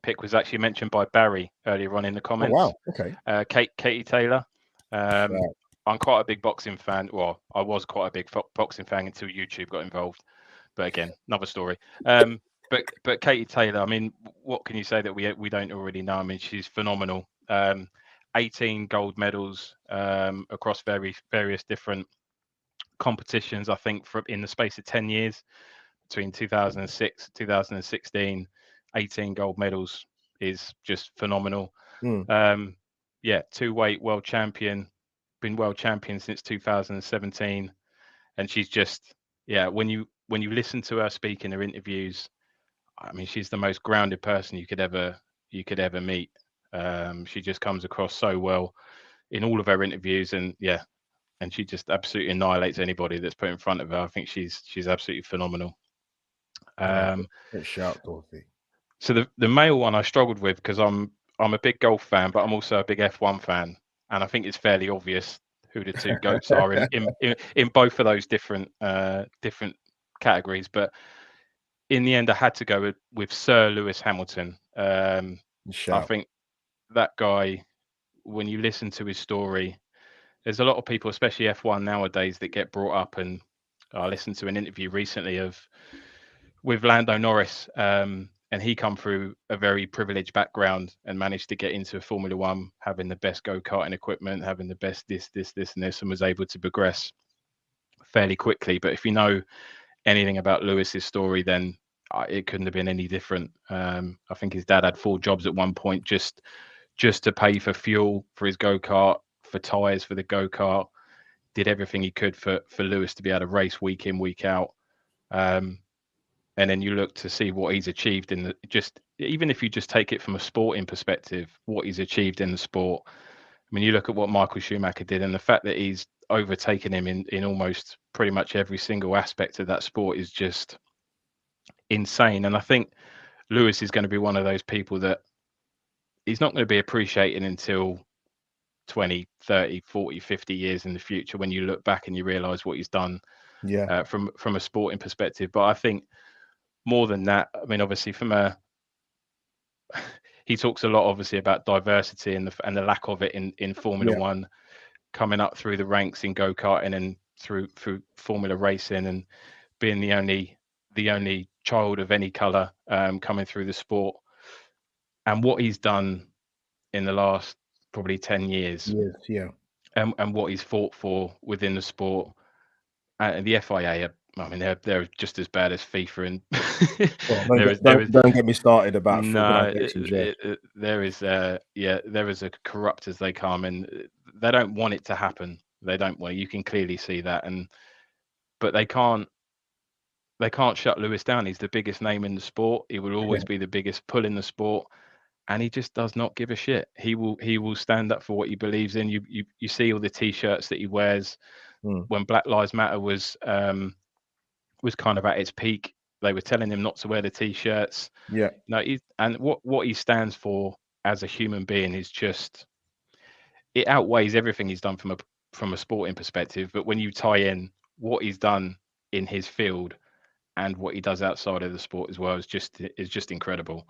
pick was actually mentioned by Barry earlier on in the comments. Oh, wow. Okay. Katie Taylor. Right. I'm quite a big boxing fan. Well, I was quite a big boxing fan until YouTube got involved. But again, another story. But Katie Taylor, I mean, what can you say that we don't already know? I mean, she's phenomenal. 18 gold medals across various different competitions. I think in the space of 10 years, between 2006 2016, 18 gold medals is just phenomenal. Yeah, 2-weight world champion, been world champion since 2017, and she's just, yeah, when you listen to her speak in her interviews, I mean, she's the most grounded person you could ever meet. She just comes across so well in all of her interviews, and yeah, and she just absolutely annihilates anybody that's put in front of her. I think she's absolutely phenomenal. Good shout, Dorothy. So the male one I struggled with because I'm a big golf fan, but I'm also a big F1 fan, and I think it's fairly obvious who the two goats are in both of those different categories. But in the end, I had to go with Sir Lewis Hamilton. I think that guy, when you listen to his story, there's a lot of people, especially F1 nowadays, that get brought up. And I listened to an interview recently with Lando Norris, and he come through a very privileged background and managed to get into Formula One, having the best go-karting equipment, having the best this, and this, and was able to progress fairly quickly. But if you know anything about Lewis's story, then it couldn't have been any different. I think his dad had 4 jobs at one point just to pay for fuel for his go-kart, for tires for the go-kart, did everything he could for Lewis to be able to race week in, week out. And then you look to see what he's achieved even if you just take it from a sporting perspective, what he's achieved in the sport. I mean, you look at what Michael Schumacher did, and the fact that he's overtaken him in almost pretty much every single aspect of that sport is just insane. And I think Lewis is going to be one of those people that he's not going to be appreciated until 20, 30, 40, 50 years in the future, when you look back and you realize what he's done from a sporting perspective. But I think more than that, I mean, obviously he talks a lot obviously about diversity and the lack of it in Formula One, coming up through the ranks in go-karting and through Formula racing, and being the only child of any color coming through the sport, and what he's done in the last probably 10 years, and what he's fought for within the sport. And the FIA, I mean, they're just as bad as FIFA. And don't get me started about there is a corrupt as they come, and they don't want it to happen. They don't want. You can clearly see that, but they can't shut Lewis down. He's the biggest name in the sport. He will always be the biggest pull in the sport, and he just does not give a shit. He will stand up for what he believes in. You see all the T-shirts that he wears. When Black Lives Matter was kind of at its peak, they were telling him not to wear the T-shirts. And what he stands for as a human being is just, it outweighs everything he's done from a sporting perspective. But when you tie in what he's done in his field and what he does outside of the sport as well, is just incredible.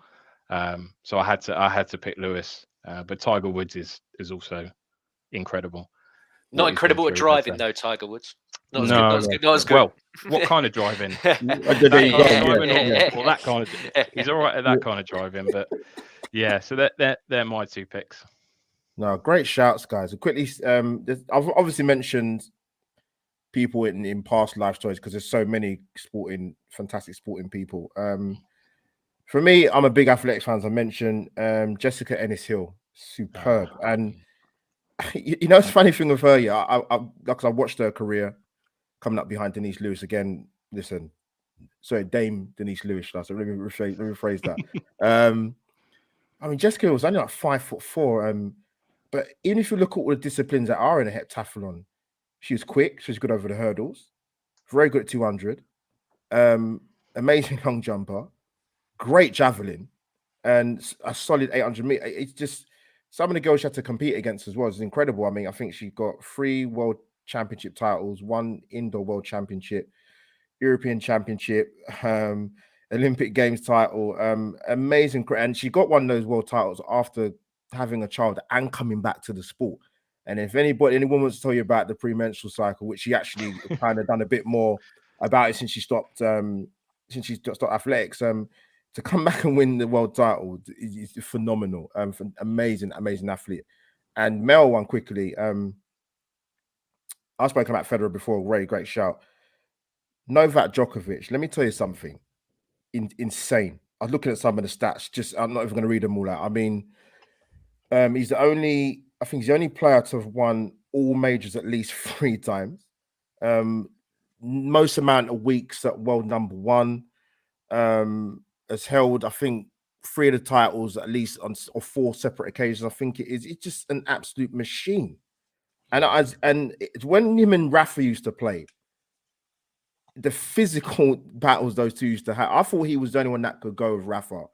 So I had to pick Lewis, but Tiger Woods is also incredible. Not incredible at driving though, Tiger Woods. Not as good. Well, what kind of driving? That kind of. He's all right at that kind of driving, but yeah. So they're my 2 picks. No, great shouts, guys. Quickly, I've obviously mentioned people in past life stories because there's so many fantastic sporting people. For me, I'm a big athletics fan, as I mentioned. Jessica Ennis-Hill, superb. And you know, it's a funny thing with her, yeah. Because I watched her career coming up behind Denise Lewis again. Listen, sorry, Dame Denise Lewis. So let me rephrase that. I mean, Jessica was only like 5'4". But even if you look at all the disciplines that are in a heptathlon, she was quick. She was good over the hurdles. Very good at 200. Amazing long jumper. Great javelin. And a solid 800 meter. It's just some of the girls she had to compete against as well is incredible. I mean, I think she got 3 world championship titles, 1 indoor world championship, European championship, Olympic Games title. Amazing. And she got one of those world titles after having a child and coming back to the sport. And if anyone wants to tell you about the premenstrual cycle, which she actually kind of done a bit more about it since she stopped athletics, to come back and win the world title is phenomenal. Amazing athlete. And Mel one quickly. I spoke about Federer before. Great shout. Novak Djokovic. Let me tell you something. Insane. I was looking at some of the stats. I'm not even going to read them all out. I mean, he's the only player to have won all majors at least 3 times. Most amount of weeks at world number 1. Has held, I think, 3 of the titles at least on 4 separate occasions. I think it is. It's just an absolute machine. And it's when him and Rafa used to play, the physical battles those two used to have. I thought he was the only one that could go with Rafa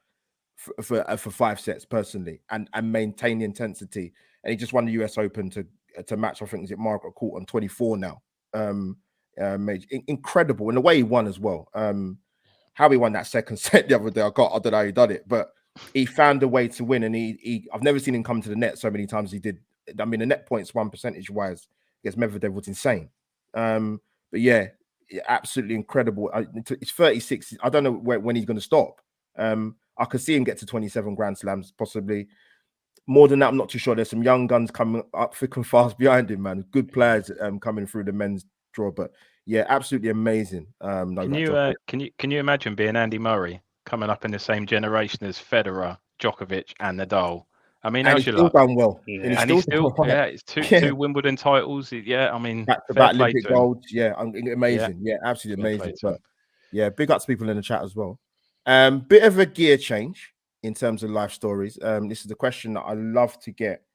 for 5 sets personally and maintain the intensity. And he just won the US Open to match, I think, is it Margaret Court on 24 now. Incredible. And the way he won as well. How he won that second set the other day, I don't know how he did it, but he found a way to win. And I've never seen him come to the net so many times as he did. I mean, the net points 1 percentage wise against Medvedev was insane. But yeah, absolutely incredible. It's 36. I don't know when he's going to stop. I could see him get to 27 Grand Slams, possibly. More than that, I'm not too sure. There's some young guns coming up thick and fast behind him, man. Good players coming through the men's draw. But yeah, absolutely amazing. Can you imagine being Andy Murray coming up in the same generation as Federer, Djokovic, and Nadal? I mean, how's your luck? Done well. Yeah. And he's still it's two Wimbledon titles. Yeah, I mean, back Olympic gold. Yeah, amazing. Yeah, absolutely amazing. But yeah, big up to people in the chat as well. Bit of a gear change in terms of life stories. This is the question that I love to get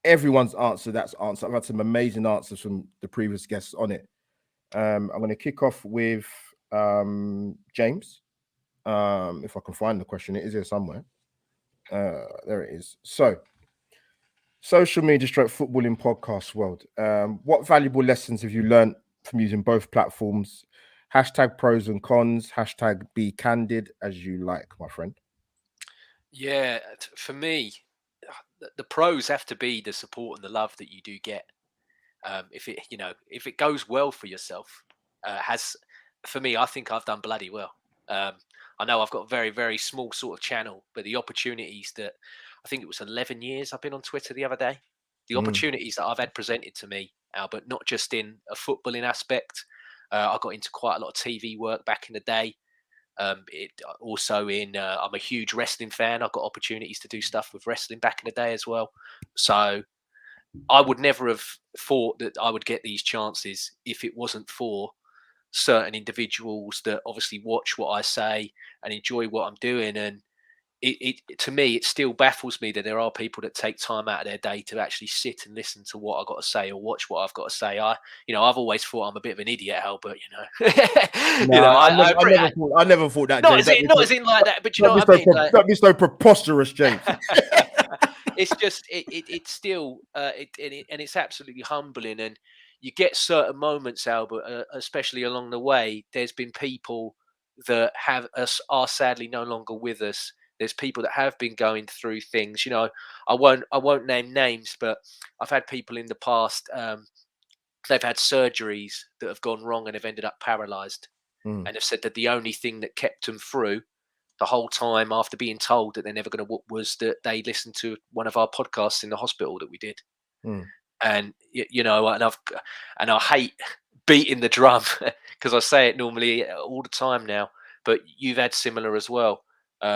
everyone's answer. I've had some amazing answers from the previous guests on it. I'm going to kick off with James. If I can find the question, it is here somewhere. There it is. So, social media / footballing podcast world. What valuable lessons have you learned from using both platforms? # pros and cons. # be candid as you like, my friend. Yeah, for me, the pros have to be the support and the love that you do get. If it goes well for yourself, for me, I think I've done bloody well. I know I've got a very, very small sort of channel, but the opportunities that I think it was 11 years I've been on Twitter the other day, the opportunities that I've had presented to me, Albert, not just in a footballing aspect. I got into quite a lot of TV work back in the day. Also I'm a huge wrestling fan. I've got opportunities to do stuff with wrestling back in the day as well. So I would never have thought that I would get these chances if it wasn't for certain individuals that obviously watch what I say and enjoy what I'm doing. And it to me, it still baffles me that there are people that take time out of their day to actually sit and listen to what I've got to say or watch what I've got to say. I've always thought I'm a bit of an idiot, Albert. I never thought that. Not as in like that, but you know what I mean. Don't be so preposterous, James. It's just it's still and it's absolutely humbling, and you get certain moments, Albert, especially along the way. There's been people that are sadly no longer with us. There's people that have been going through things. I won't name names, but I've had people in the past. They've had surgeries that have gone wrong and have ended up paralyzed, and have said that the only thing that kept them through the whole time after being told that they're never going to whoop was that they listened to one of our podcasts in the hospital that we did. And and I hate beating the drum because I say it normally all the time now, but you've had similar as well.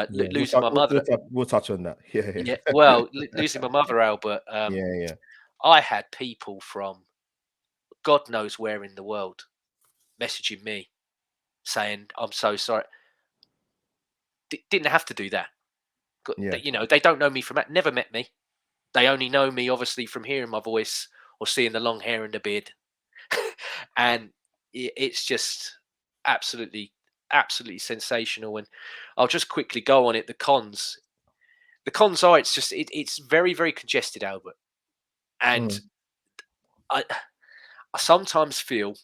Losing my mother. We'll touch on that. Yeah. Well, losing my mother, Albert. Yeah. I had people from God knows where in the world messaging me saying, "I'm so sorry." Didn't have to do that. They don't know me from never met me. They only know me obviously from hearing my voice or seeing the long hair and the beard. And it's just absolutely sensational. And I'll just quickly go on it. The cons are it's very, very congested, Albert. And I sometimes feel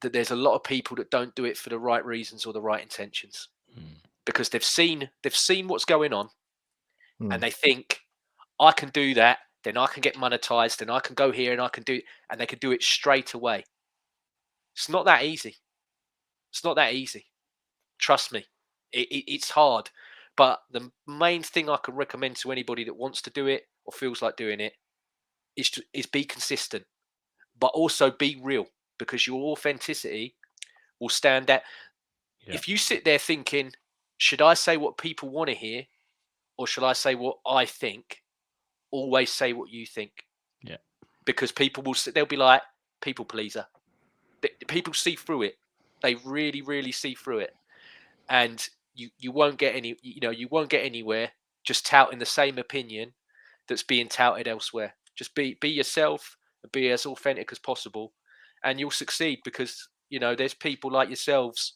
that there's a lot of people that don't do it for the right reasons or the right intentions, because they've seen what's going on, and they think, I can do that, then I can get monetized, and I can go here and I can do, and they can do it straight away. It's not that easy. It's not that easy. Trust me, it's hard. But the main thing I can recommend to anybody that wants to do it or feels like doing it is be consistent, but also be real, because your authenticity will stand out. Yeah. If you sit there thinking, should I say what people want to hear, or should I say what I think? Always say what you think. Yeah. Because people they'll be like, people pleaser. People see through it. They really, really see through it. And you won't get you won't get anywhere just touting the same opinion that's being touted elsewhere. Just be yourself and be as authentic as possible, and you'll succeed, because there's people like yourselves.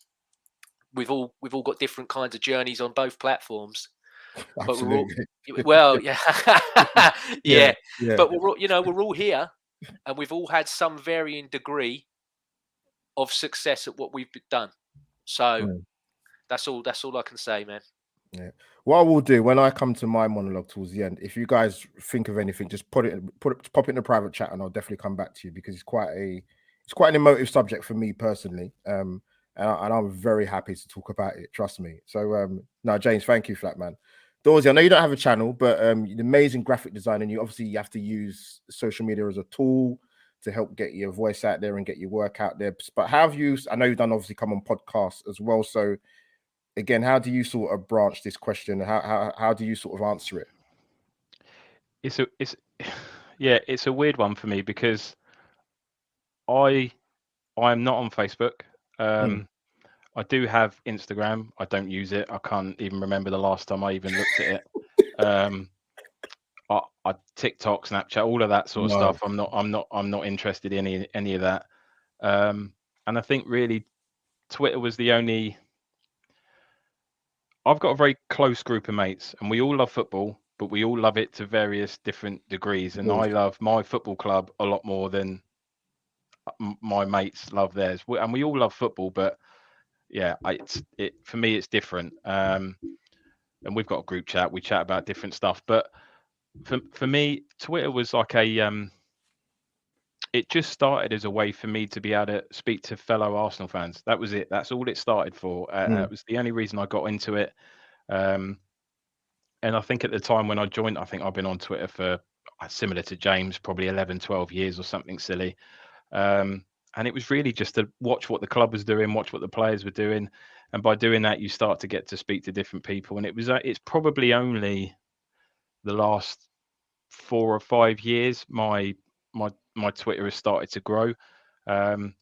We've all got different kinds of journeys on both platforms. Absolutely. But yeah. But we're all here, and we've all had some varying degree of success at what we've done. So that's all I can say, man. Yeah. What I will do when I come to my monologue towards the end, if you guys think of anything, just pop it in the private chat, and I'll definitely come back to you, because it's quite an emotive subject for me personally. And I'm very happy to talk about it. Trust me. So no, James, thank you for that, man. Dorsey, I know you don't have a channel, but you're an amazing graphic designer, and you have to use social media as a tool to help get your voice out there and get your work out there. But how have you? I know you've done obviously come on podcasts as well. So again, how do you sort of branch this question? How do you sort of answer it? It's a weird one for me, because I'm not on Facebook. I do have Instagram. I don't use it. I can't even remember the last time I even looked at it. I TikTok, Snapchat, all of that sort of stuff. I'm not interested in any of that. And I think really Twitter was the only. I've got a very close group of mates, and we all love football, but we all love it to various different degrees. And I love my football club a lot more than my mates love theirs. And we all love football, but yeah, for me it's different. And we've got a group chat. We chat about different stuff, but for me, Twitter was like it just started as a way for me to be able to speak to fellow Arsenal fans. That was it. That's all it started for. It was the only reason I got into it. And I think at the time when I joined, I think I've been on Twitter for, similar to James, probably 11, 12 years or something silly. And it was really just to watch what the club was doing, watch what the players were doing. And by doing that, you start to get to speak to different people. And it's probably only the last 4 or 5 years my Twitter has started to grow. In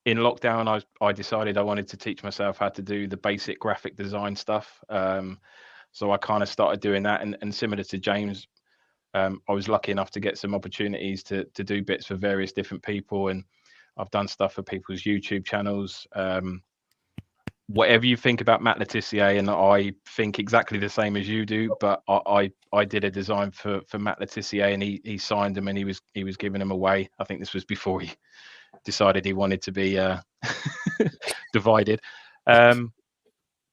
lockdown, I decided I wanted to teach myself how to do the basic graphic design stuff. So I kind of started doing that, and similar to James, I was lucky enough to get some opportunities to do bits for various different people, and I've done stuff for people's YouTube channels. Whatever you think about Matt Le Tissier, and I think exactly the same as you do, but I did a design for Matt Le Tissier, and he signed them, and he was giving them away. I think this was before he decided he wanted to be divided.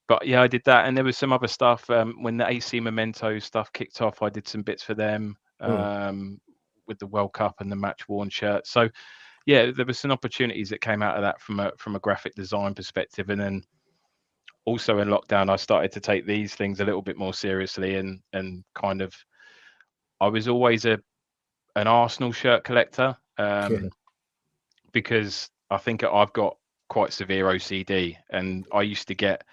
But yeah, I did that, and there was some other stuff. When the AC Memento stuff kicked off, I did some bits for them with the World Cup and the match worn shirt. So yeah, there were some opportunities that came out of that from a graphic design perspective, and then also in lockdown, I started to take these things a little bit more seriously, and kind of, I was always an Arsenal shirt collector, because I think I've got quite severe OCD, and I used to get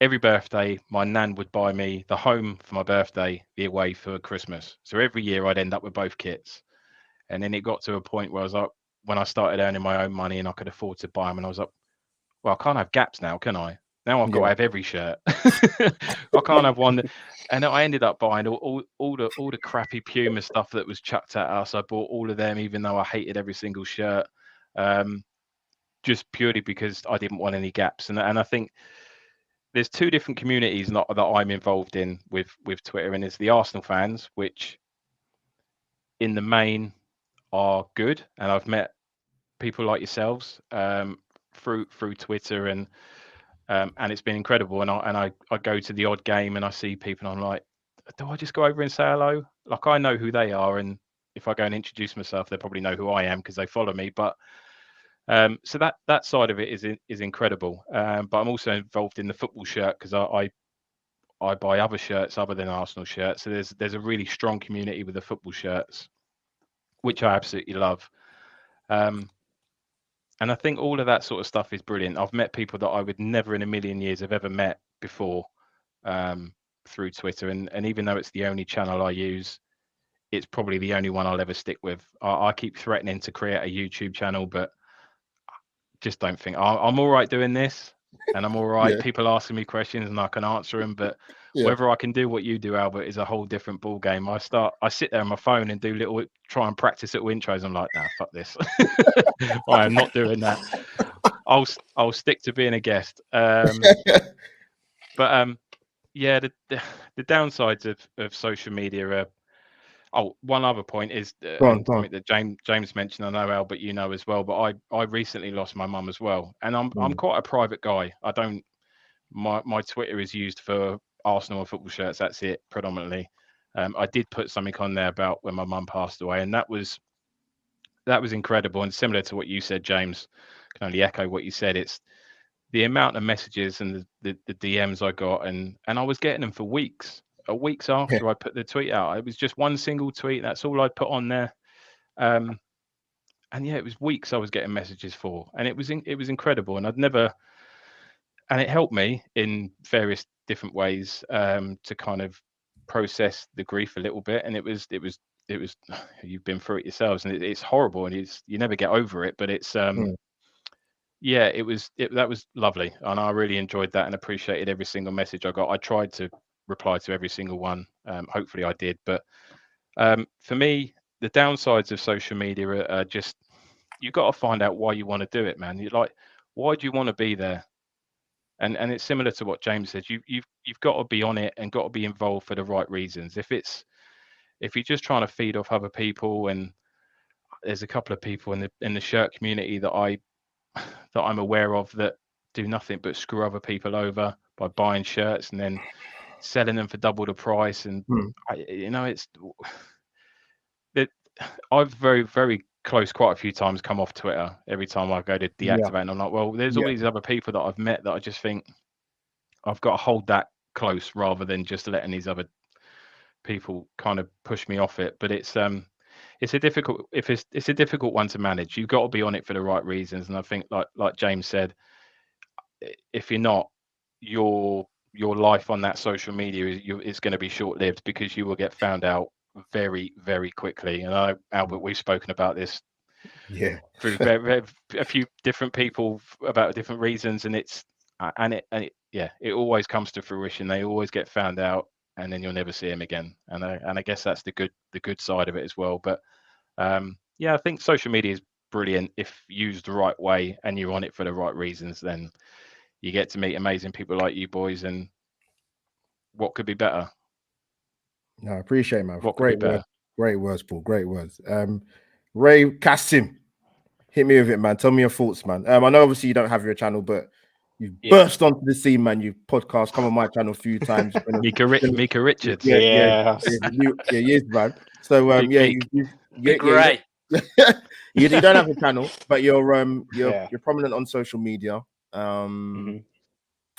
every birthday, my nan would buy me the home for my birthday, the away for Christmas. So every year I'd end up with both kits. And then it got to a point where I was like, when I started earning my own money and I could afford to buy them, and I was like, well, I can't have gaps now, can I? Now I've got to have every shirt. I can't have one. And I ended up buying all the crappy Puma stuff that was chucked at us. I bought all of them, even though I hated every single shirt, just purely because I didn't want any gaps. And I think there's two different communities that I'm involved in with Twitter, and it's the Arsenal fans, which in the main are good, and I've met people like yourselves through Twitter, and it's been incredible. And I go to the odd game and I see people, and I'm like, do I just go over and say hello? Like, I know who they are, and if I go and introduce myself, they probably know who I am because they follow me. But so that side of it is incredible. But I'm also involved in the football shirt because I buy other shirts other than Arsenal shirts. So there's a really strong community with the football shirts, which I absolutely love. And I think all of that sort of stuff is brilliant. I've met people that I would never in a million years have ever met before through Twitter. And even though it's the only channel I use, it's probably the only one I'll ever stick with. I keep threatening to create a YouTube channel, but just don't think I'm all right doing this, and I'm all right. People asking me questions and I can answer them, but whether I can do what you do, Albert, is a whole different ball game. I sit there on my phone and try and practice little intros. I'm like, nah, fuck this. I am not doing that. I'll stick to being a guest. But yeah, the downsides of social media are. Oh, one other point is point that James mentioned. I know, Albert, you know as well, but I recently lost my mum as well, and I'm quite a private guy. I don't my Twitter is used for Arsenal and football shirts. That's it predominantly. I did put something on there about when my mum passed away, and that was incredible, and similar to what you said, James. I can only echo what you said. It's the amount of messages and the DMs I got, and I was getting them for weeks. Weeks after I put the tweet out, it was just one single tweet. That's all I put on there, and yeah, it was weeks I was getting messages for, and it was incredible. And and it helped me in various different ways to kind of process the grief a little bit. And it was you've been through it yourselves, and it's horrible, and you never get over it. But it's yeah, that was lovely, and I really enjoyed that and appreciated every single message I got. I tried to reply to every single one. Hopefully I did. But for me, the downsides of social media are just, you got to find out why you want to do it, man. You're like, why do you want to be there? And it's similar to what James said. You've got to be on it and got to be involved for the right reasons. If you're just trying to feed off other people, and there's a couple of people in the shirt community that I'm aware of that do nothing but screw other people over by buying shirts and then selling them for double the price. And I've very, very close quite a few times come off Twitter every time I go to deactivate. And I'm like, well, there's all these other people that I've met that I just think I've got to hold that close rather than just letting these other people kind of push me off it. But it's a difficult one to manage. You've got to be on it for the right reasons. And I think like James said, if you're not, your life on that social media is going to be short-lived, because you will get found out very, very quickly. And Albert, we've spoken about this through a few different people about different reasons, and it always comes to fruition. They always get found out, and then you'll never see them again. And I guess that's the good side of it as well. But I think social media is brilliant if used the right way and you're on it for the right reasons. Then you get to meet amazing people like you boys, and what could be better? No, I appreciate it, man. What could be better? Great words, Paul. Great words. Ray Kasim, hit me with it, man. Tell me your thoughts, man. I know obviously you don't have your channel, but you've burst onto the scene, man. You've podcast, come on my channel a few times. Mika Richards. Yes, man. So Big Ray. You don't have a channel, but you're prominent on social media.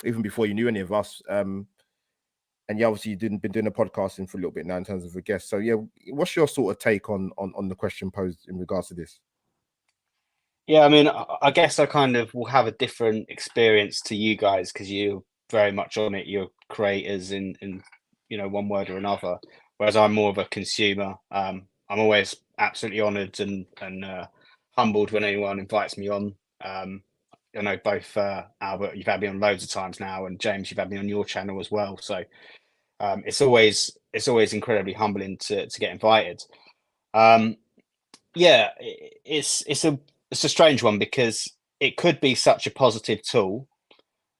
even before you knew any of us. And yeah, obviously you've been doing a podcasting for a little bit now in terms of a guest. So yeah, what's your sort of take on the question posed in regards to this? Yeah, I mean, I guess I kind of will have a different experience to you guys because you're very much on it. You're creators in one word or another, whereas I'm more of a consumer. I'm always absolutely honoured and humbled when anyone invites me on. I know both Albert, you've had me on loads of times now, and James, you've had me on your channel as well. So it's always incredibly humbling to get invited. Yeah, it's a strange one because it could be such a positive tool,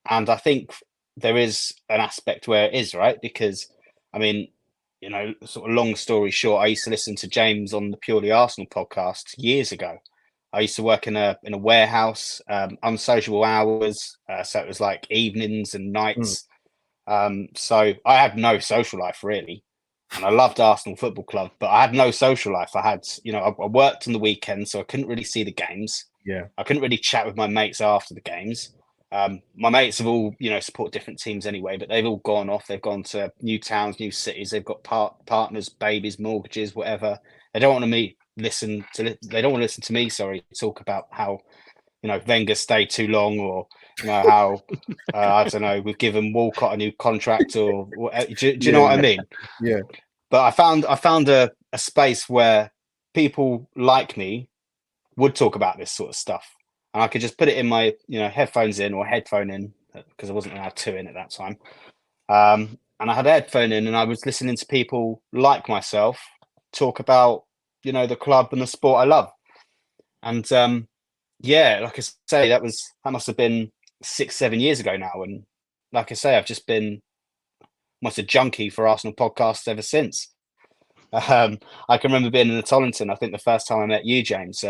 and I think there is an aspect where it is, right? Because I mean, sort of long story short, I used to listen to James on the Purely Arsenal podcast years ago. I used to work in a warehouse, unsociable hours, so it was like evenings and nights. So I had no social life really. And I loved Arsenal Football Club, but I had no social life. I had, I worked on the weekend, so I couldn't really see the games. Yeah. I couldn't really chat with my mates after the games. My mates have all, support different teams anyway, but they've all gone off. They've gone to new towns, new cities. They've got partners, babies, mortgages, whatever. They don't want to listen to me, talk about how, Wenger stayed too long, or how I don't know, we've given Walcott a new contract, or do you know what I mean? Yeah. But I found a space where people like me would talk about this sort of stuff, and I could just put it in my headphones in or headphone in, because I wasn't allowed two in at that time. And I had a headphone in, and I was listening to people like myself talk about the club and the sport I love. And yeah, like I say, that must have been 6-7 years ago now, and like I say, I've just been almost a junkie for Arsenal podcasts ever since. I can remember being in the Tollington. I think the first time I met you, James,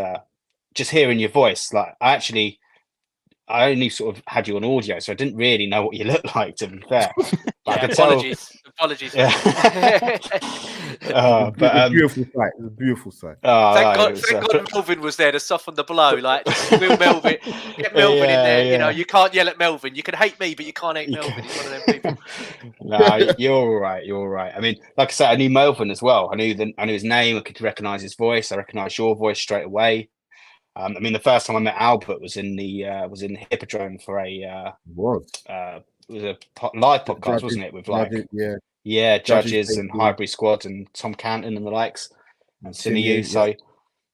just hearing your voice, like I only sort of had you on audio, so I didn't really know what you looked like, to be fair. But Apologies. Yeah. But beautiful sight. It was a beautiful sight. Thank God Melvin was there to soften the blow. Like, Will Melvin, get Melvin in there. Yeah. You can't yell at Melvin. You can hate me, but you can't hate Melvin. He's one of them people. No, you're all right. You're all right. I mean, like I said, I knew Melvin as well. I knew his name. I could recognise his voice. I recognised your voice straight away. I mean, the first time I met Albert was in the Hippodrome for it was a live podcast, wasn't it? With judges and Highbury Squad and Tom Canton and the likes and Sinew. So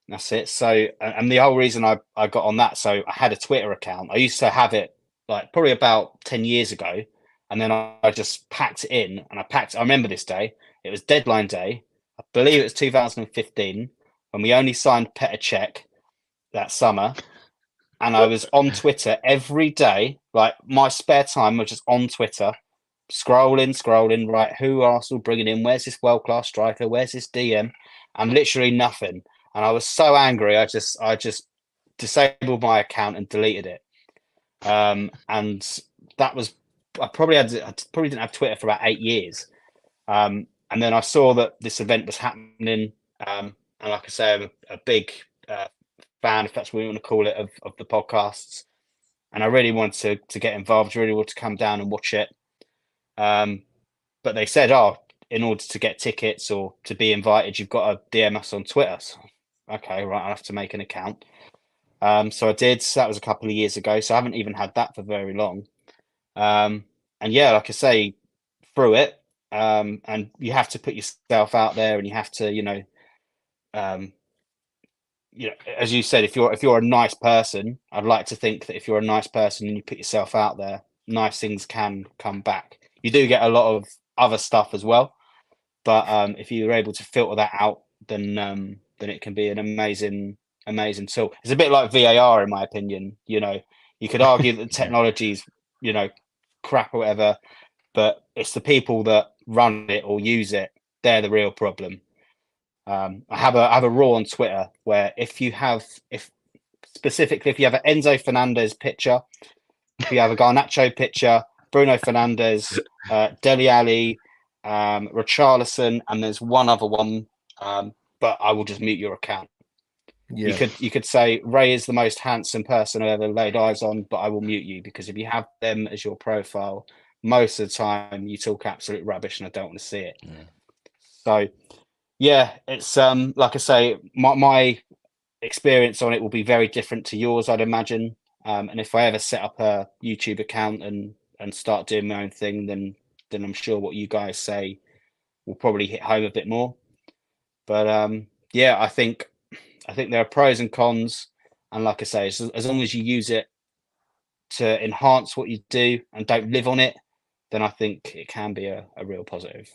that's it. So, and the whole reason I got on that, so I had a Twitter account. I used to have it like probably about 10 years ago, and then I just packed it in, and I remember this day. It was deadline day. I believe it was 2015 when we only signed Petr Cech that summer, and I was on Twitter every day. Like, my spare time was just on Twitter, scrolling, right, who Arsenal bringing in, where's this world-class striker, where's this DM, and literally nothing. And I was so angry, I just disabled my account and deleted it. And that was, I probably didn't have Twitter for about 8 years. And then I saw that this event was happening, and like I say, I'm a big fan, if that's what we want to call it, of the podcasts, and I really wanted to get involved, really wanted to come down and watch it. But they said, in order to get tickets or to be invited, you've got to DM us on Twitter. So, okay, right, I'll have to make an account. So I did. So that was a couple of years ago, so I haven't even had that for very long. And yeah, like I say, through it, and you have to put yourself out there, and you have to, as you said, if you're a nice person, I'd like to think that if you're a nice person and you put yourself out there, nice things can come back. You do get a lot of other stuff as well, but if you're able to filter that out, then it can be an amazing tool. It's a bit like VAR, in my opinion. You could argue that the technology's crap or whatever, but it's the people that run it or use it, they're the real problem. I have a rule on Twitter where if you have an Enzo Fernandez picture, if you have a Garnacho picture, Bruno Fernandes, Dele Alli, Richarlison, and there's one other one, but I will just mute your account. Yeah. You could say Ray is the most handsome person I've ever laid eyes on, but I will mute you because if you have them as your profile, most of the time you talk absolute rubbish and I don't want to see it. Yeah. So yeah, it's like I say, my experience on it will be very different to yours, I'd imagine. And if I ever set up a YouTube account and start doing my own thing, then I'm sure what you guys say will probably hit home a bit more. But yeah, I think there are pros and cons, and like I say, as long as you use it to enhance what you do and don't live on it, then I think it can be a real positive.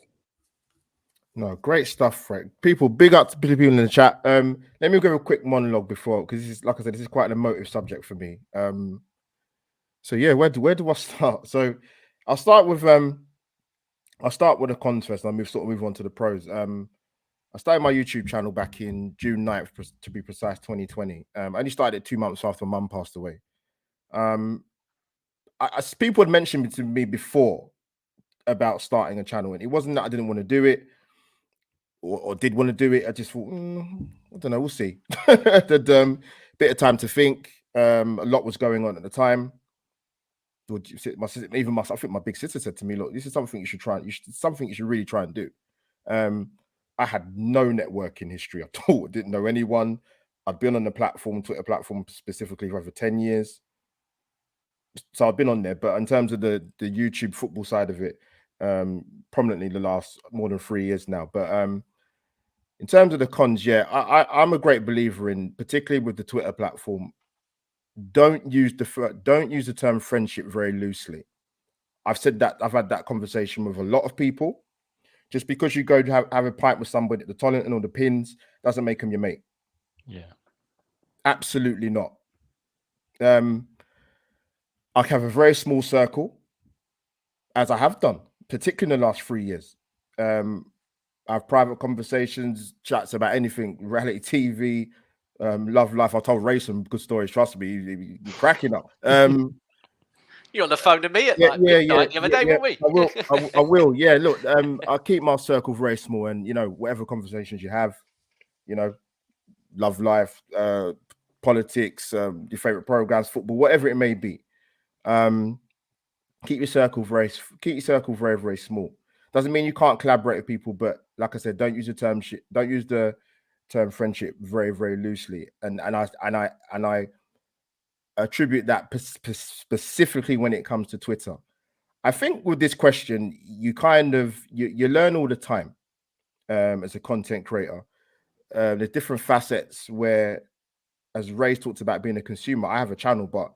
No, great stuff, Frank. People, big up to people in the chat. Let me give a quick monologue before, because this is, like I said, this is quite an emotive subject for me. So yeah, where do I start? So I'll start with the cons first, and I'll move on to the pros. I started my YouTube channel back in June 9th, to be precise, 2020. I only started it 2 months after Mum passed away. People had mentioned to me before about starting a channel, and it wasn't that I didn't want to do it or did want to do it. I just thought, I don't know, we'll see. Had bit of time to think. A lot was going on at the time. I think my big sister said to me, "Look, this is something you should try. Something you should really try and do." I had no networking history at all. I didn't know anyone. I'd been on the Twitter platform specifically for over 10 years. So I've been on there, but in terms of the YouTube football side of it, prominently the last more than 3 years now. But in terms of the cons, yeah, I'm a great believer in, particularly with the Twitter platform, don't use the term friendship very loosely. I've said that, I've had that conversation with a lot of people. Just because you go to have a pint with somebody at the toilet and all the pins doesn't make them your mate. Yeah. Absolutely not. I have a very small circle, as I have done, particularly in the last 3 years. I have private conversations, chats about anything, reality TV, love life. I told Ray some good stories. Trust me, you're cracking up. You're on the phone to me at midnight the other day, weren't we? I will. Yeah, look, I keep my circle very small, and whatever conversations you have, love life, politics, your favorite programs, football, whatever it may be. Keep your circle very, very small. Doesn't mean you can't collaborate with people, but like I said, don't use the term friendship very, very loosely. And I attribute that specifically when it comes to Twitter. I think with this question, you kind of you learn all the time as a content creator. There's different facets where, as Ray talked about being a consumer, I have a channel, but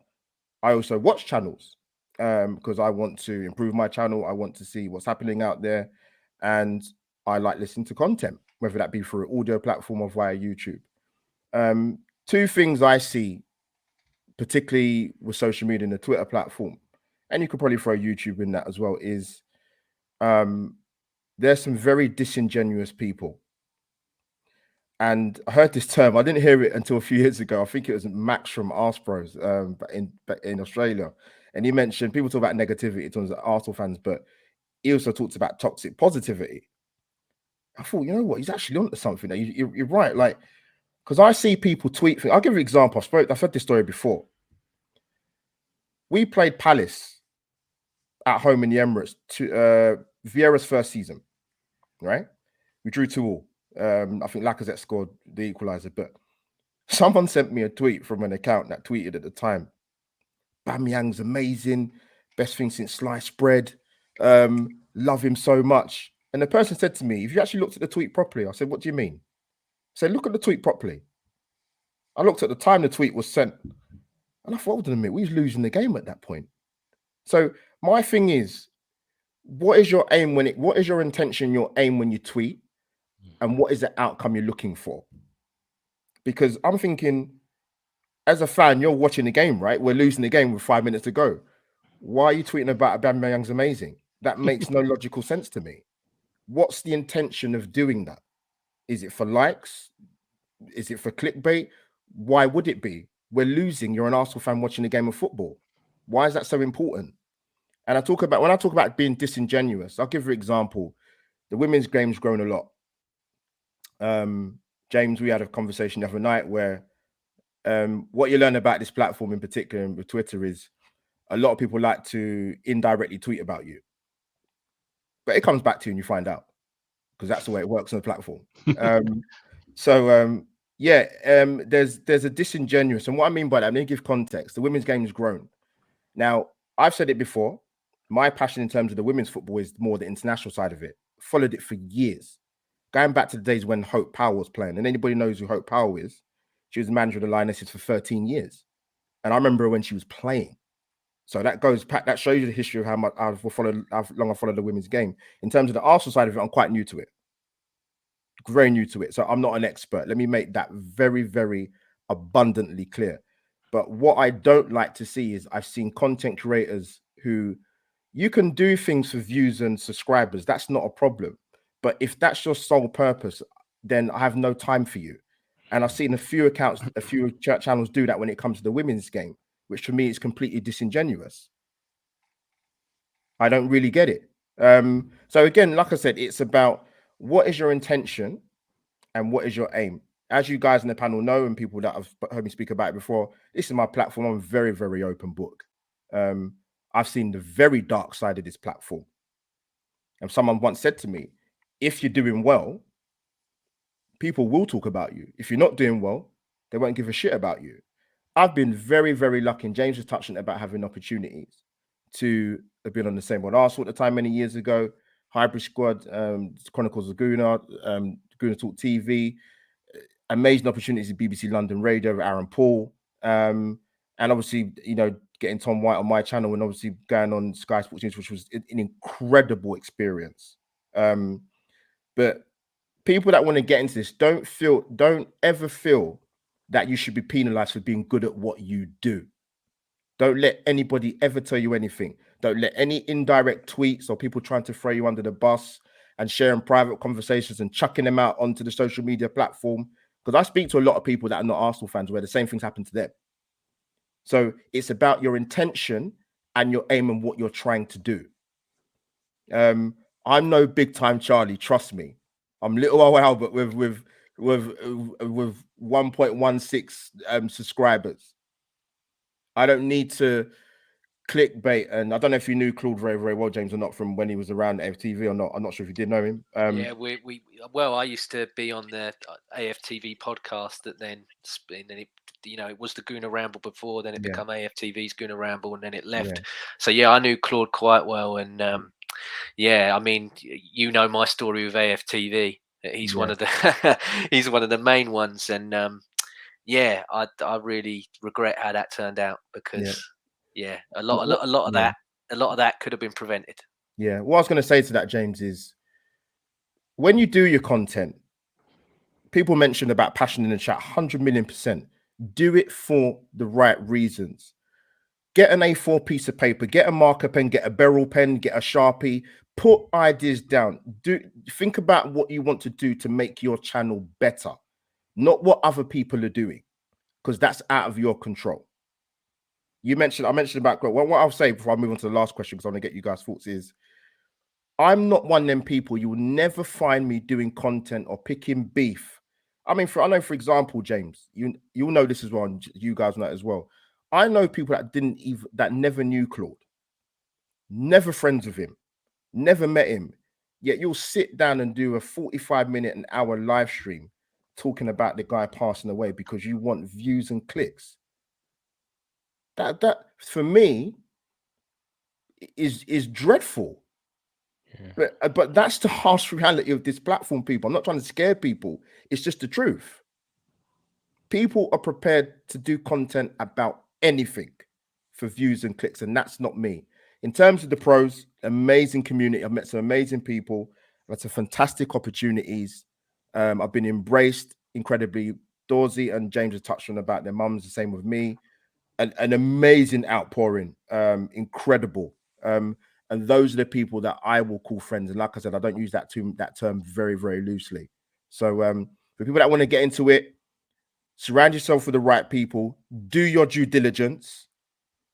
I also watch channels because I want to improve my channel. I want to see what's happening out there, and I like listening to content, whether that be through an audio platform or via YouTube. Two things I see, particularly with social media and the Twitter platform, and you could probably throw YouTube in that as well, is there's some very disingenuous people. And I heard this term, I didn't hear it until a few years ago. I think it was Max from Arse in Australia. And he mentioned, people talk about negativity in terms of Arsenal fans, but he also talks about toxic positivity. I thought, you know what, he's actually onto something. You're right. Like, because I see people tweet things. I'll give you an example. I've heard this story before. We played Palace at home in the Emirates to Vieira's first season, right? We drew 2-2. I think Lacazette scored the equalizer, but someone sent me a tweet from an account that tweeted at the time, Bamyang's amazing, best thing since sliced bread, love him so much. And the person said to me, if you actually looked at the tweet properly, I said, what do you mean? I said, look at the tweet properly. I looked at the time the tweet was sent, and I thought, hold on a minute, we was losing the game at that point. So my thing is, what is your aim what is your intention, your aim when you tweet? And what is the outcome you're looking for? Because I'm thinking, as a fan, you're watching the game, right? We're losing the game with 5 minutes to go. Why are you tweeting about Aubameyang's amazing? That makes no logical sense to me. What's the intention of doing that? Is it for likes? Is it for clickbait? Why would it be? We're losing. You're an Arsenal fan watching a game of football. Why is that so important? And when I talk about being disingenuous, I'll give you an example. The women's game's grown a lot. James, we had a conversation the other night where what you learn about this platform in particular and with Twitter is a lot of people like to indirectly tweet about you, but it comes back to you and you find out, because that's the way it works on the platform. There's a disingenuous, and what I mean by that, I'm going to give context. The women's game has grown. Now, I've said it before. My passion in terms of the women's football is more the international side of it. Followed it for years, going back to the days when Hope Powell was playing. And anybody knows who Hope Powell is. She was the manager of the Lionesses for 13 years, and I remember her when she was playing. So that goes back. That shows you the history of how long I followed the women's game. In terms of the Arsenal side of it, I'm quite new to it. Very new to it. So I'm not an expert. Let me make that very, very abundantly clear. But what I don't like to see is I've seen content creators who, you can do things for views and subscribers. That's not a problem. But if that's your sole purpose, then I have no time for you. And I've seen a few accounts, a few channels do that when it comes to the women's game, which for me is completely disingenuous. I don't really get it. So again, like I said, it's about what is your intention and what is your aim. As you guys in the panel know, and people that have heard me speak about it before, this is my platform. I'm very, very open book. I've seen the very dark side of this platform. And someone once said to me, if you're doing well, people will talk about you. If you're not doing well, they won't give a shit about you. I've been very, very lucky, and James was touching about having opportunities to have been on the same with Arsenal at the time many years ago, Hybrid Squad, Chronicles of Guna, Guna Talk TV, amazing opportunities at BBC London Radio with Aaron Paul, and obviously, you know, getting Tom White on my channel and obviously going on Sky Sports News, which was an incredible experience. But people that want to get into this don't ever feel that you should be penalized for being good at what you do. Don't let anybody ever tell you anything. Don't let any indirect tweets or people trying to throw you under the bus and sharing private conversations and chucking them out onto the social media platform. Because I speak to a lot of people that are not Arsenal fans where the same things happen to them. So it's about your intention and your aim and what you're trying to do. I'm no big time Charlie, trust me. I'm little OL, but with 1.16 subscribers. I don't need to clickbait, and I don't know if you knew Claude very, very well, James, or not, from when he was around AFTV or not. I'm not sure if you did know him. Yeah, well, I used to be on the AFTV podcast and then it, you know, it was the Guna Ramble before, then it became AFTV's Guna Ramble, and then it left. Yeah. So yeah, I knew Claude quite well, and yeah, I mean, you know my story with AFTV. He's one of the he's one of the main ones, and yeah, I really regret how that turned out, because a lot of that could have been prevented. Yeah, what I was going to say to that, James, is when you do your content, people mentioned about passion in the chat, 100 million%. Do it for the right reasons. Get an A4 piece of paper, get a marker pen, get a Beryl pen, get a Sharpie, put ideas down. Think about what you want to do to make your channel better, not what other people are doing, because that's out of your control. I mentioned about growth. Well, what I'll say before I move on to the last question, because I want to get you guys' thoughts, is I'm not one of them people. You will never find me doing content or picking beef. I mean, I know, for example, James, you'll know this as well, and you guys know it as well. I know people that never knew Claude, never friends with him, never met him, yet you'll sit down and do a 45-minute, an hour live stream talking about the guy passing away because you want views and clicks. That for me is dreadful. Yeah. But that's the harsh reality of this platform, people. I'm not trying to scare people. It's just the truth. People are prepared to do content about anything for views and clicks, and that's not me. In terms of the pros, amazing community. I've met some amazing people. I've had some fantastic opportunities. I've been embraced incredibly. Dorsey and James have touched on about their mums, the same with me. An amazing outpouring, incredible. And those are the people that I will call friends. And like I said, I don't use that term very, very loosely. So for people that want to get into it, surround yourself with the right people, do your due diligence,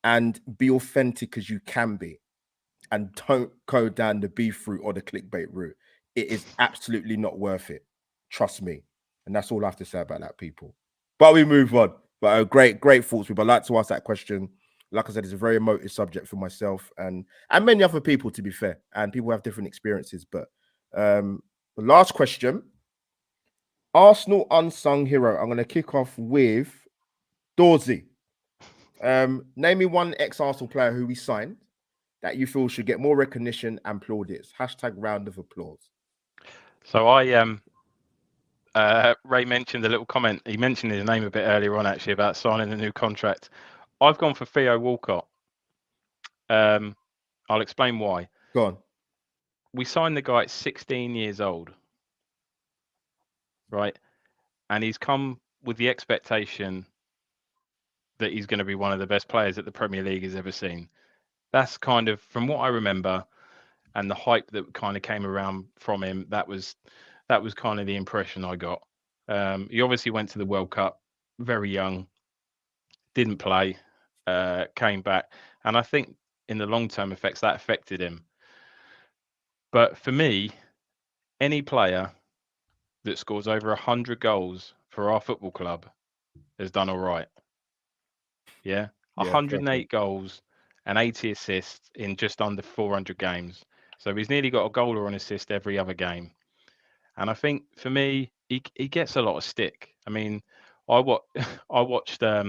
and be authentic as you can be. And don't go down the beef route or the clickbait route. It is absolutely not worth it. Trust me. And that's all I have to say about that, people. But we move on. But great thoughts, people. I'd like to ask that question. Like I said, it's a very emotive subject for myself and many other people, to be fair. And people have different experiences. But the last question, Arsenal unsung hero. I'm going to kick off with Dorsey. Name me one ex-Arsenal player who we signed that you feel should get more recognition and plaudits. # round of applause. So Ray mentioned a little comment. He mentioned his name a bit earlier on, actually, about signing a new contract. I've gone for Theo Walcott. I'll explain why. Go on. We signed the guy at 16 years old, right? And he's come with the expectation that he's going to be one of the best players that the Premier League has ever seen. That's kind of, from what I remember, and the hype that kind of came around from him, that was kind of the impression I got. He obviously went to the World Cup very young, didn't play, came back, and I think in the long-term effects that affected him. But for me, any player that scores over 100 goals for our football club has done all right. Yeah, 108 goals and 80 assists in just under 400 games. So he's nearly got a goal or an assist every other game. And I think for me, he gets a lot of stick. I mean, I watched. I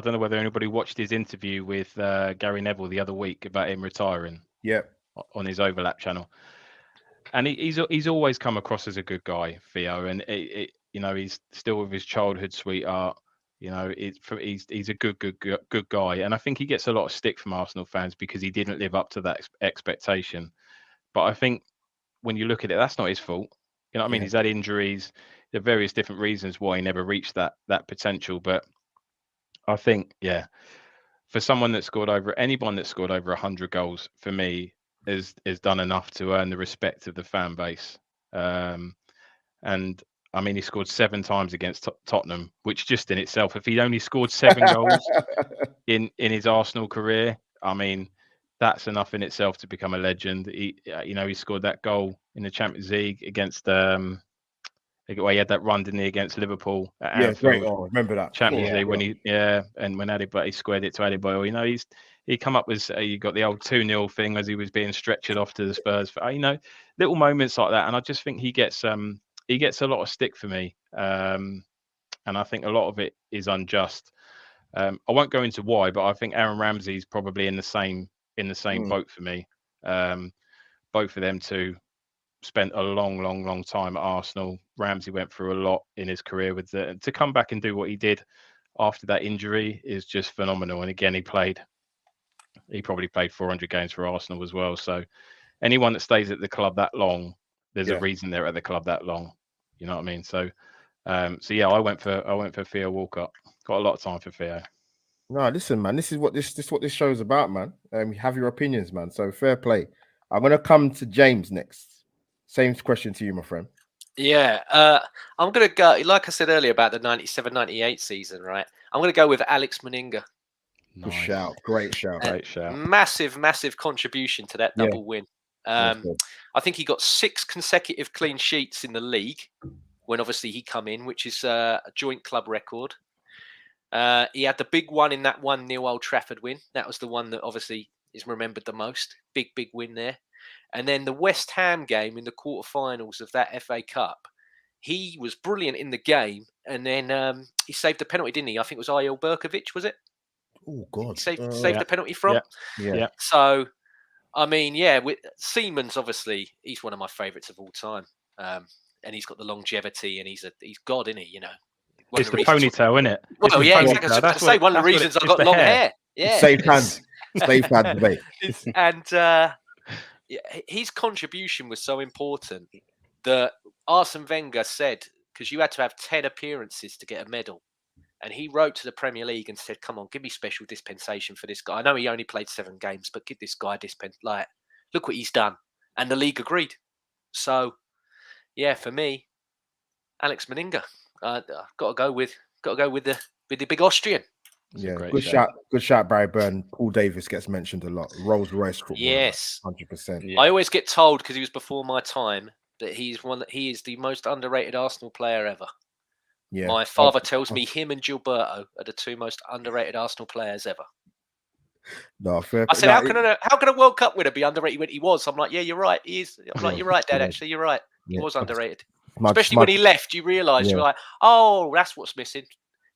don't know whether anybody watched his interview with Gary Neville the other week about him retiring. Yeah, on his Overlap channel, and he's always come across as a good guy, Theo, and he's still with his childhood sweetheart. He's a good guy, and I think he gets a lot of stick from Arsenal fans because he didn't live up to that expectation. But I think when you look at it, that's not his fault. You know what I mean? He's had injuries. There are various different reasons why he never reached that potential. But I think, for anyone that scored over 100 goals, for me, has done enough to earn the respect of the fan base. And I mean, he scored 7 times against Tottenham, which just in itself, if he'd only scored 7 goals in his Arsenal career, I mean, that's enough in itself to become a legend. He scored that goal in the Champions League against he had that run, didn't he, against Liverpool at Anfield. Great. Oh, remember that Champions League when when he squared it to Adebayo. He come up with you got the old 2-0 thing as he was being stretchered off to the Spurs. Little moments like that, and I just think he gets a lot of stick for me, and I think a lot of it is unjust. I won't go into why, but I think Aaron Ramsey's probably in the same boat for me. Both of them two spent a long time at Arsenal. Ramsey went through a lot in his career to come back and do what he did after that injury is just phenomenal. And again, he probably played 400 games for Arsenal as well. So anyone that stays at the club that long, there's a reason they're at the club that long. You know what I mean? So I went for Theo Walcott. Got a lot of time for Theo. No, listen, man. This is what this show's about, man. You have your opinions, man. So fair play. I'm gonna come to James next. Same question to you, my friend. Yeah, I'm going to go, like I said earlier about the 97-98 season, right? I'm going to go with Alex Meninga. Nice. Good shout. Great shout. Great shout. Massive contribution to that double win. I think he got 6 consecutive clean sheets in the league when obviously he come in, which is a joint club record. He had the big one in that 1-0 Old Trafford win. That was the one that obviously is remembered the most. Big win there. And then the West Ham game in the quarterfinals of that FA Cup, he was brilliant in the game. And then he saved a penalty, didn't he? I think it was Ayel Berkovic, was it? Oh, God. He saved the penalty from? Yeah. So, I mean, with Seaman's, obviously, he's one of my favourites of all time. And he's got the longevity and he's God, isn't he? You know. It's the ponytail, isn't it? Well, yeah, exactly. I was going to say one of the reasons I've got long hair. Yeah. Safe hands. Safe hands, mate. And his contribution was so important that Arsene Wenger said, because you had to have 10 appearances to get a medal. And he wrote to the Premier League and said, come on, give me special dispensation for this guy. I know he only played 7 games, but give this guy look what he's done. And the league agreed. So, for me, Alex Meninga. Got to go with the big Austrian. Good shout, Barry Byrne. Paul Davis gets mentioned a lot. Rolls Royce football. Yes, 100%. Yeah. I always get told because he was before my time that he is the most underrated Arsenal player ever. Yeah. My father tells me him and Gilberto are the two most underrated Arsenal players ever. No, fair. I said, no, how can a World Cup winner be underrated when he was? I'm like, yeah, you're right. He is. I'm like, you're right, Dad. Yeah. Actually, you're right. He Yeah. was underrated. Smudge, Especially when he left, you realise Yeah. you're like, oh, that's what's missing.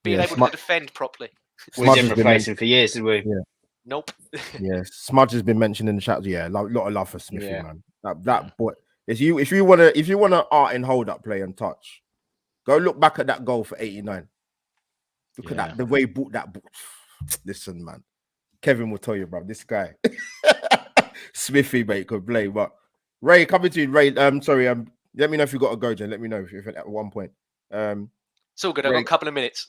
Being able to defend properly. We didn't replace him for years, did we? Yeah. Nope. Yeah, Smudge has been mentioned in the chat. Yeah, lot of love for Smithy, Yeah. man. That boy. If you wanna art and hold up play and touch, go look back at that goal for 89. Look at that, the way he bought that. Listen, man, Kevin will tell you, bro. This guy, Smithy, mate, could play. But Ray, coming to you, Ray. Sorry. Let me know if you got to go, Jen. Let me know if at one point. It's all good. I've got a couple of minutes.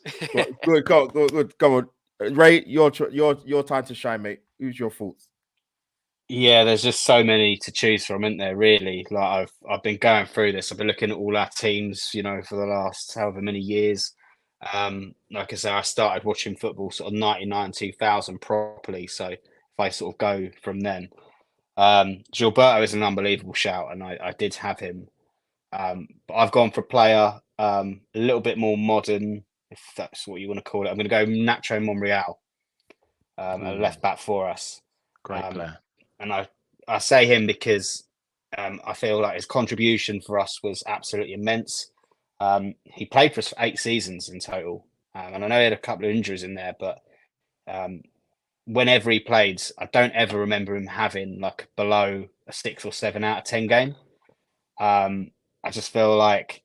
Good. Come on, Ray. Your time to shine, mate. Who's your thoughts? Yeah, there's just so many to choose from, isn't there? Really, like I've been going through this. I've been looking at all our teams, for the last however many years. Like I say, I started watching football sort of 99, 2000 properly. So if I sort of go from then, Gilberto is an unbelievable shout, and I did have him. But I've gone for a player a little bit more modern, if that's what you want to call it. I'm going to go Nacho Monreal, a left back for us. Great player. And I say him because I feel like his contribution for us was absolutely immense. He played for us for 8 seasons in total. And I know he had a couple of injuries in there, but whenever he played, I don't ever remember him having like below a 6 or 7 out of 10 game. I just feel like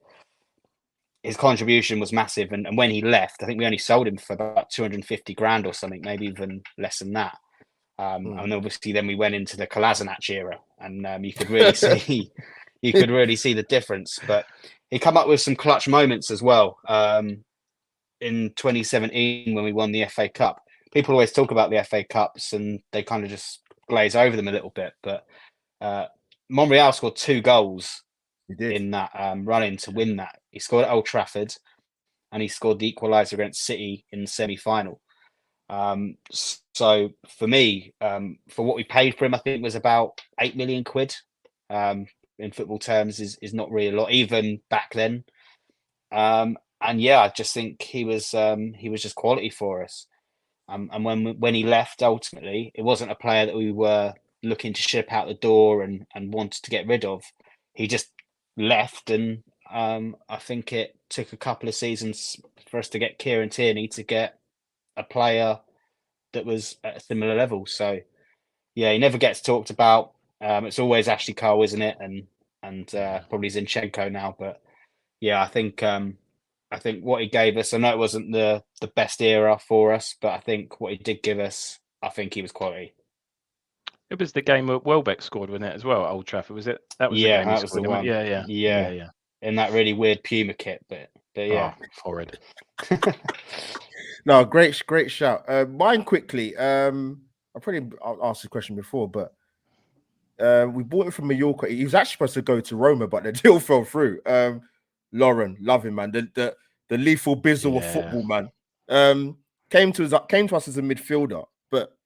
his contribution was massive. And when he left, I think we only sold him for about 250 grand or something, maybe even less than that. And obviously then we went into the Kolasinac era, and you could really see the difference. But he come up with some clutch moments as well. In 2017 when we won the FA Cup, people always talk about the FA Cups and they kind of just glaze over them a little bit. But Monreal scored 2 goals in that run-in to win that. He scored at Old Trafford, and he scored the equaliser against City in the semi-final. So for me, for what we paid for him, I think it was about 8 million quid. In football terms, is not really a lot, even back then. And yeah, I just think he was just quality for us. And when he left, ultimately, it wasn't a player that we were looking to ship out the door and wanted to get rid of. He just left, and I think it took a couple of seasons for us to get Kieran Tierney to get a player that was at a similar level. So yeah, he never gets talked about. It's always Ashley Cole, isn't it? And probably Zinchenko now. But yeah, I think what he gave us, I know it wasn't the best era for us, but I think what he did give us, I think he was quality. It was the game that Welbeck scored, wasn't it, as well, at Old Trafford? Was it? That was the game that was the one. Yeah. In that really weird Puma kit, but yeah. Oh, horrid. No, great shout. Mine quickly. I'll ask the question before, but we bought him from Mallorca. He was actually supposed to go to Roma, but the deal fell through. Lauren, love him, man. The lethal bizzle of football, man. Came to us as a midfielder, but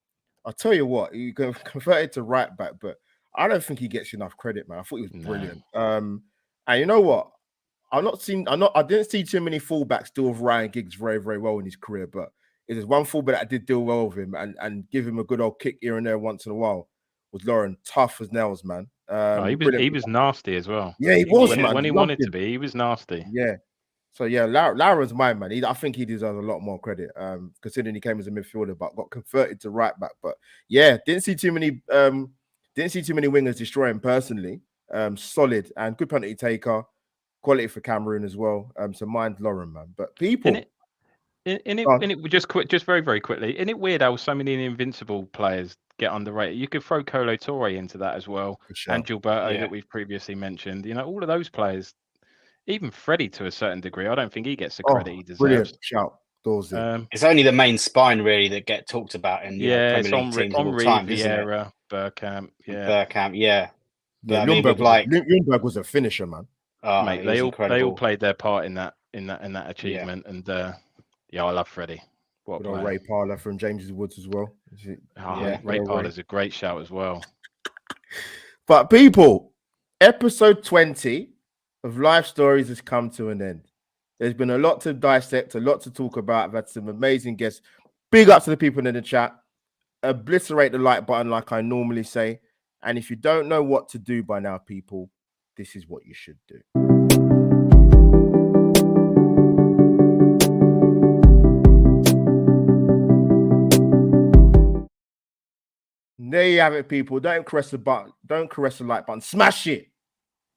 I'll tell you what, he converted to right back, but I don't think he gets enough credit, man. I thought he was brilliant. And you know what? I didn't see too many fullbacks deal with Ryan Giggs very, very well in his career, but it is one fullback that did deal well with him and give him a good old kick here and there once in a while. Was Lauren, tough as nails, man. He was nasty as well. Yeah, he was, man. When he wanted to be, he was nasty. Yeah. So yeah, Lauren's mine, man. I think he deserves a lot more credit, considering he came as a midfielder, but got converted to right back. But yeah, didn't see too many wingers destroy him personally. Solid and good penalty taker, quality for Cameroon as well. So mind Lauren, man. But people, just very, very quickly. Isn't it weird how so many invincible players get underrated? You could throw Kolo Touré into that as well, and Gilberto that we've previously mentioned. All of those players. Even Freddie, to a certain degree, I don't think he gets the credit he deserves. Brilliant shout. It's only the main spine really that get talked about in the Premier League teams all the time, Vieira, Bergkamp, But I mean, Ljungberg was a finisher, man. Mate, they all played their part in that achievement, and I love Freddie. What about Ray Parlour from James's Woods as well? Ray Parlour's a great shout as well. But people, episode 20 of Life Stories has come to an end. There's been a lot to dissect, a lot to talk about. I've had some amazing guests. Big up to the people in the chat. Obliterate the like button like I normally say. And if you don't know what to do by now, people, this is what you should do. There you have it, people. Don't caress the button. Don't caress the like button. Smash it.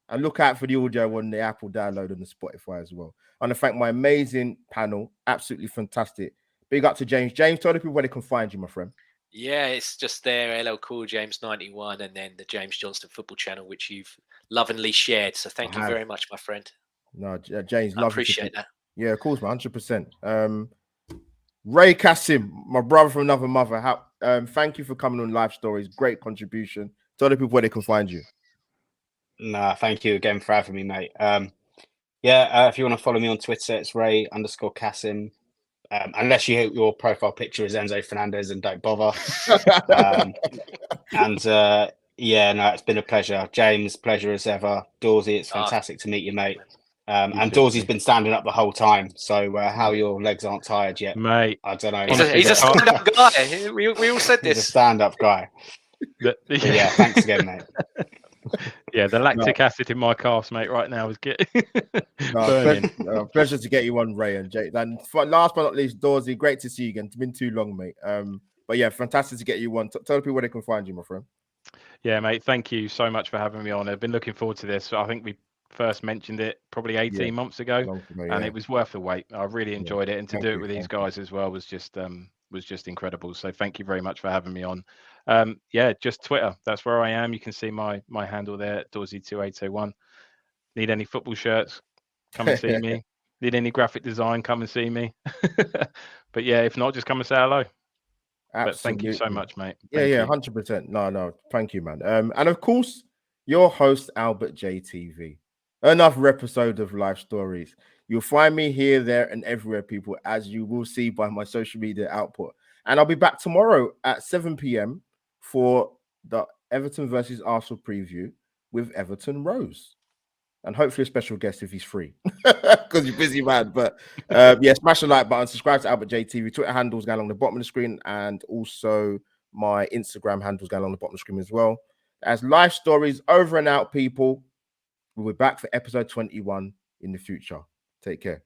And look out for the audio on the Apple download and the Spotify as well. I want to thank my amazing panel. Absolutely fantastic. Big up to James. James, tell the people where they can find you, my friend. Yeah, it's just there, LL Cool James 91, and then the James Johnston Football Channel, which you've lovingly shared. So thank you very much, my friend. No, James, I appreciate that. Yeah, of course, man, 100%. Ray Kassim, my brother from another mother. Thank you for coming on Live Stories. Great contribution. Tell the people where they can find you. Nah, thank you again for having me, mate. If you want to follow me on Twitter, it's Ray_Kassim. Unless your profile picture is Enzo Fernandez, and don't bother. It's been a pleasure. James, pleasure as ever. Dorsey, it's fantastic to meet you, mate. And Dorsey's been standing up the whole time. So how your legs aren't tired yet, mate? I don't know. He's a stand-up guy. We all said this. He's a stand-up guy. Yeah, thanks again, mate. Yeah, the lactic acid in my calves, mate, right now is getting burning. Pleasure to get you on, Ray and Jake. And last but not least, Dorsey, great to see you again. It's been too long, mate. But yeah, fantastic to get you on. Tell people where they can find you, my friend. Yeah, mate, thank you so much for having me on. I've been looking forward to this. I think we first mentioned it probably 18 months ago, and it was worth the wait. I really enjoyed it, and to do it with these guys as well was just incredible. So thank you very much for having me on. Just Twitter. That's where I am. You can see my handle there, Dorsey2801. Need any football shirts? Come and see me. Need any graphic design? Come and see me. But yeah, if not, just come and say hello. Absolutely. But thank you so much, mate. Thank you. 100%. No, thank you, man. And of course, your host, Albert JTV. Another episode of Life Stories. You'll find me here, there, and everywhere, people, as you will see by my social media output. And I'll be back tomorrow at 7 p.m. for the Everton versus Arsenal preview with Everton Rose. And hopefully a special guest if he's free, because you're busy, man. But smash the like button, subscribe to Albert JTV. Twitter handles going along the bottom of the screen, and also my Instagram handles going along the bottom of the screen as well. As Life Stories over and out, people. We'll be back for episode 21 in the future. Take care.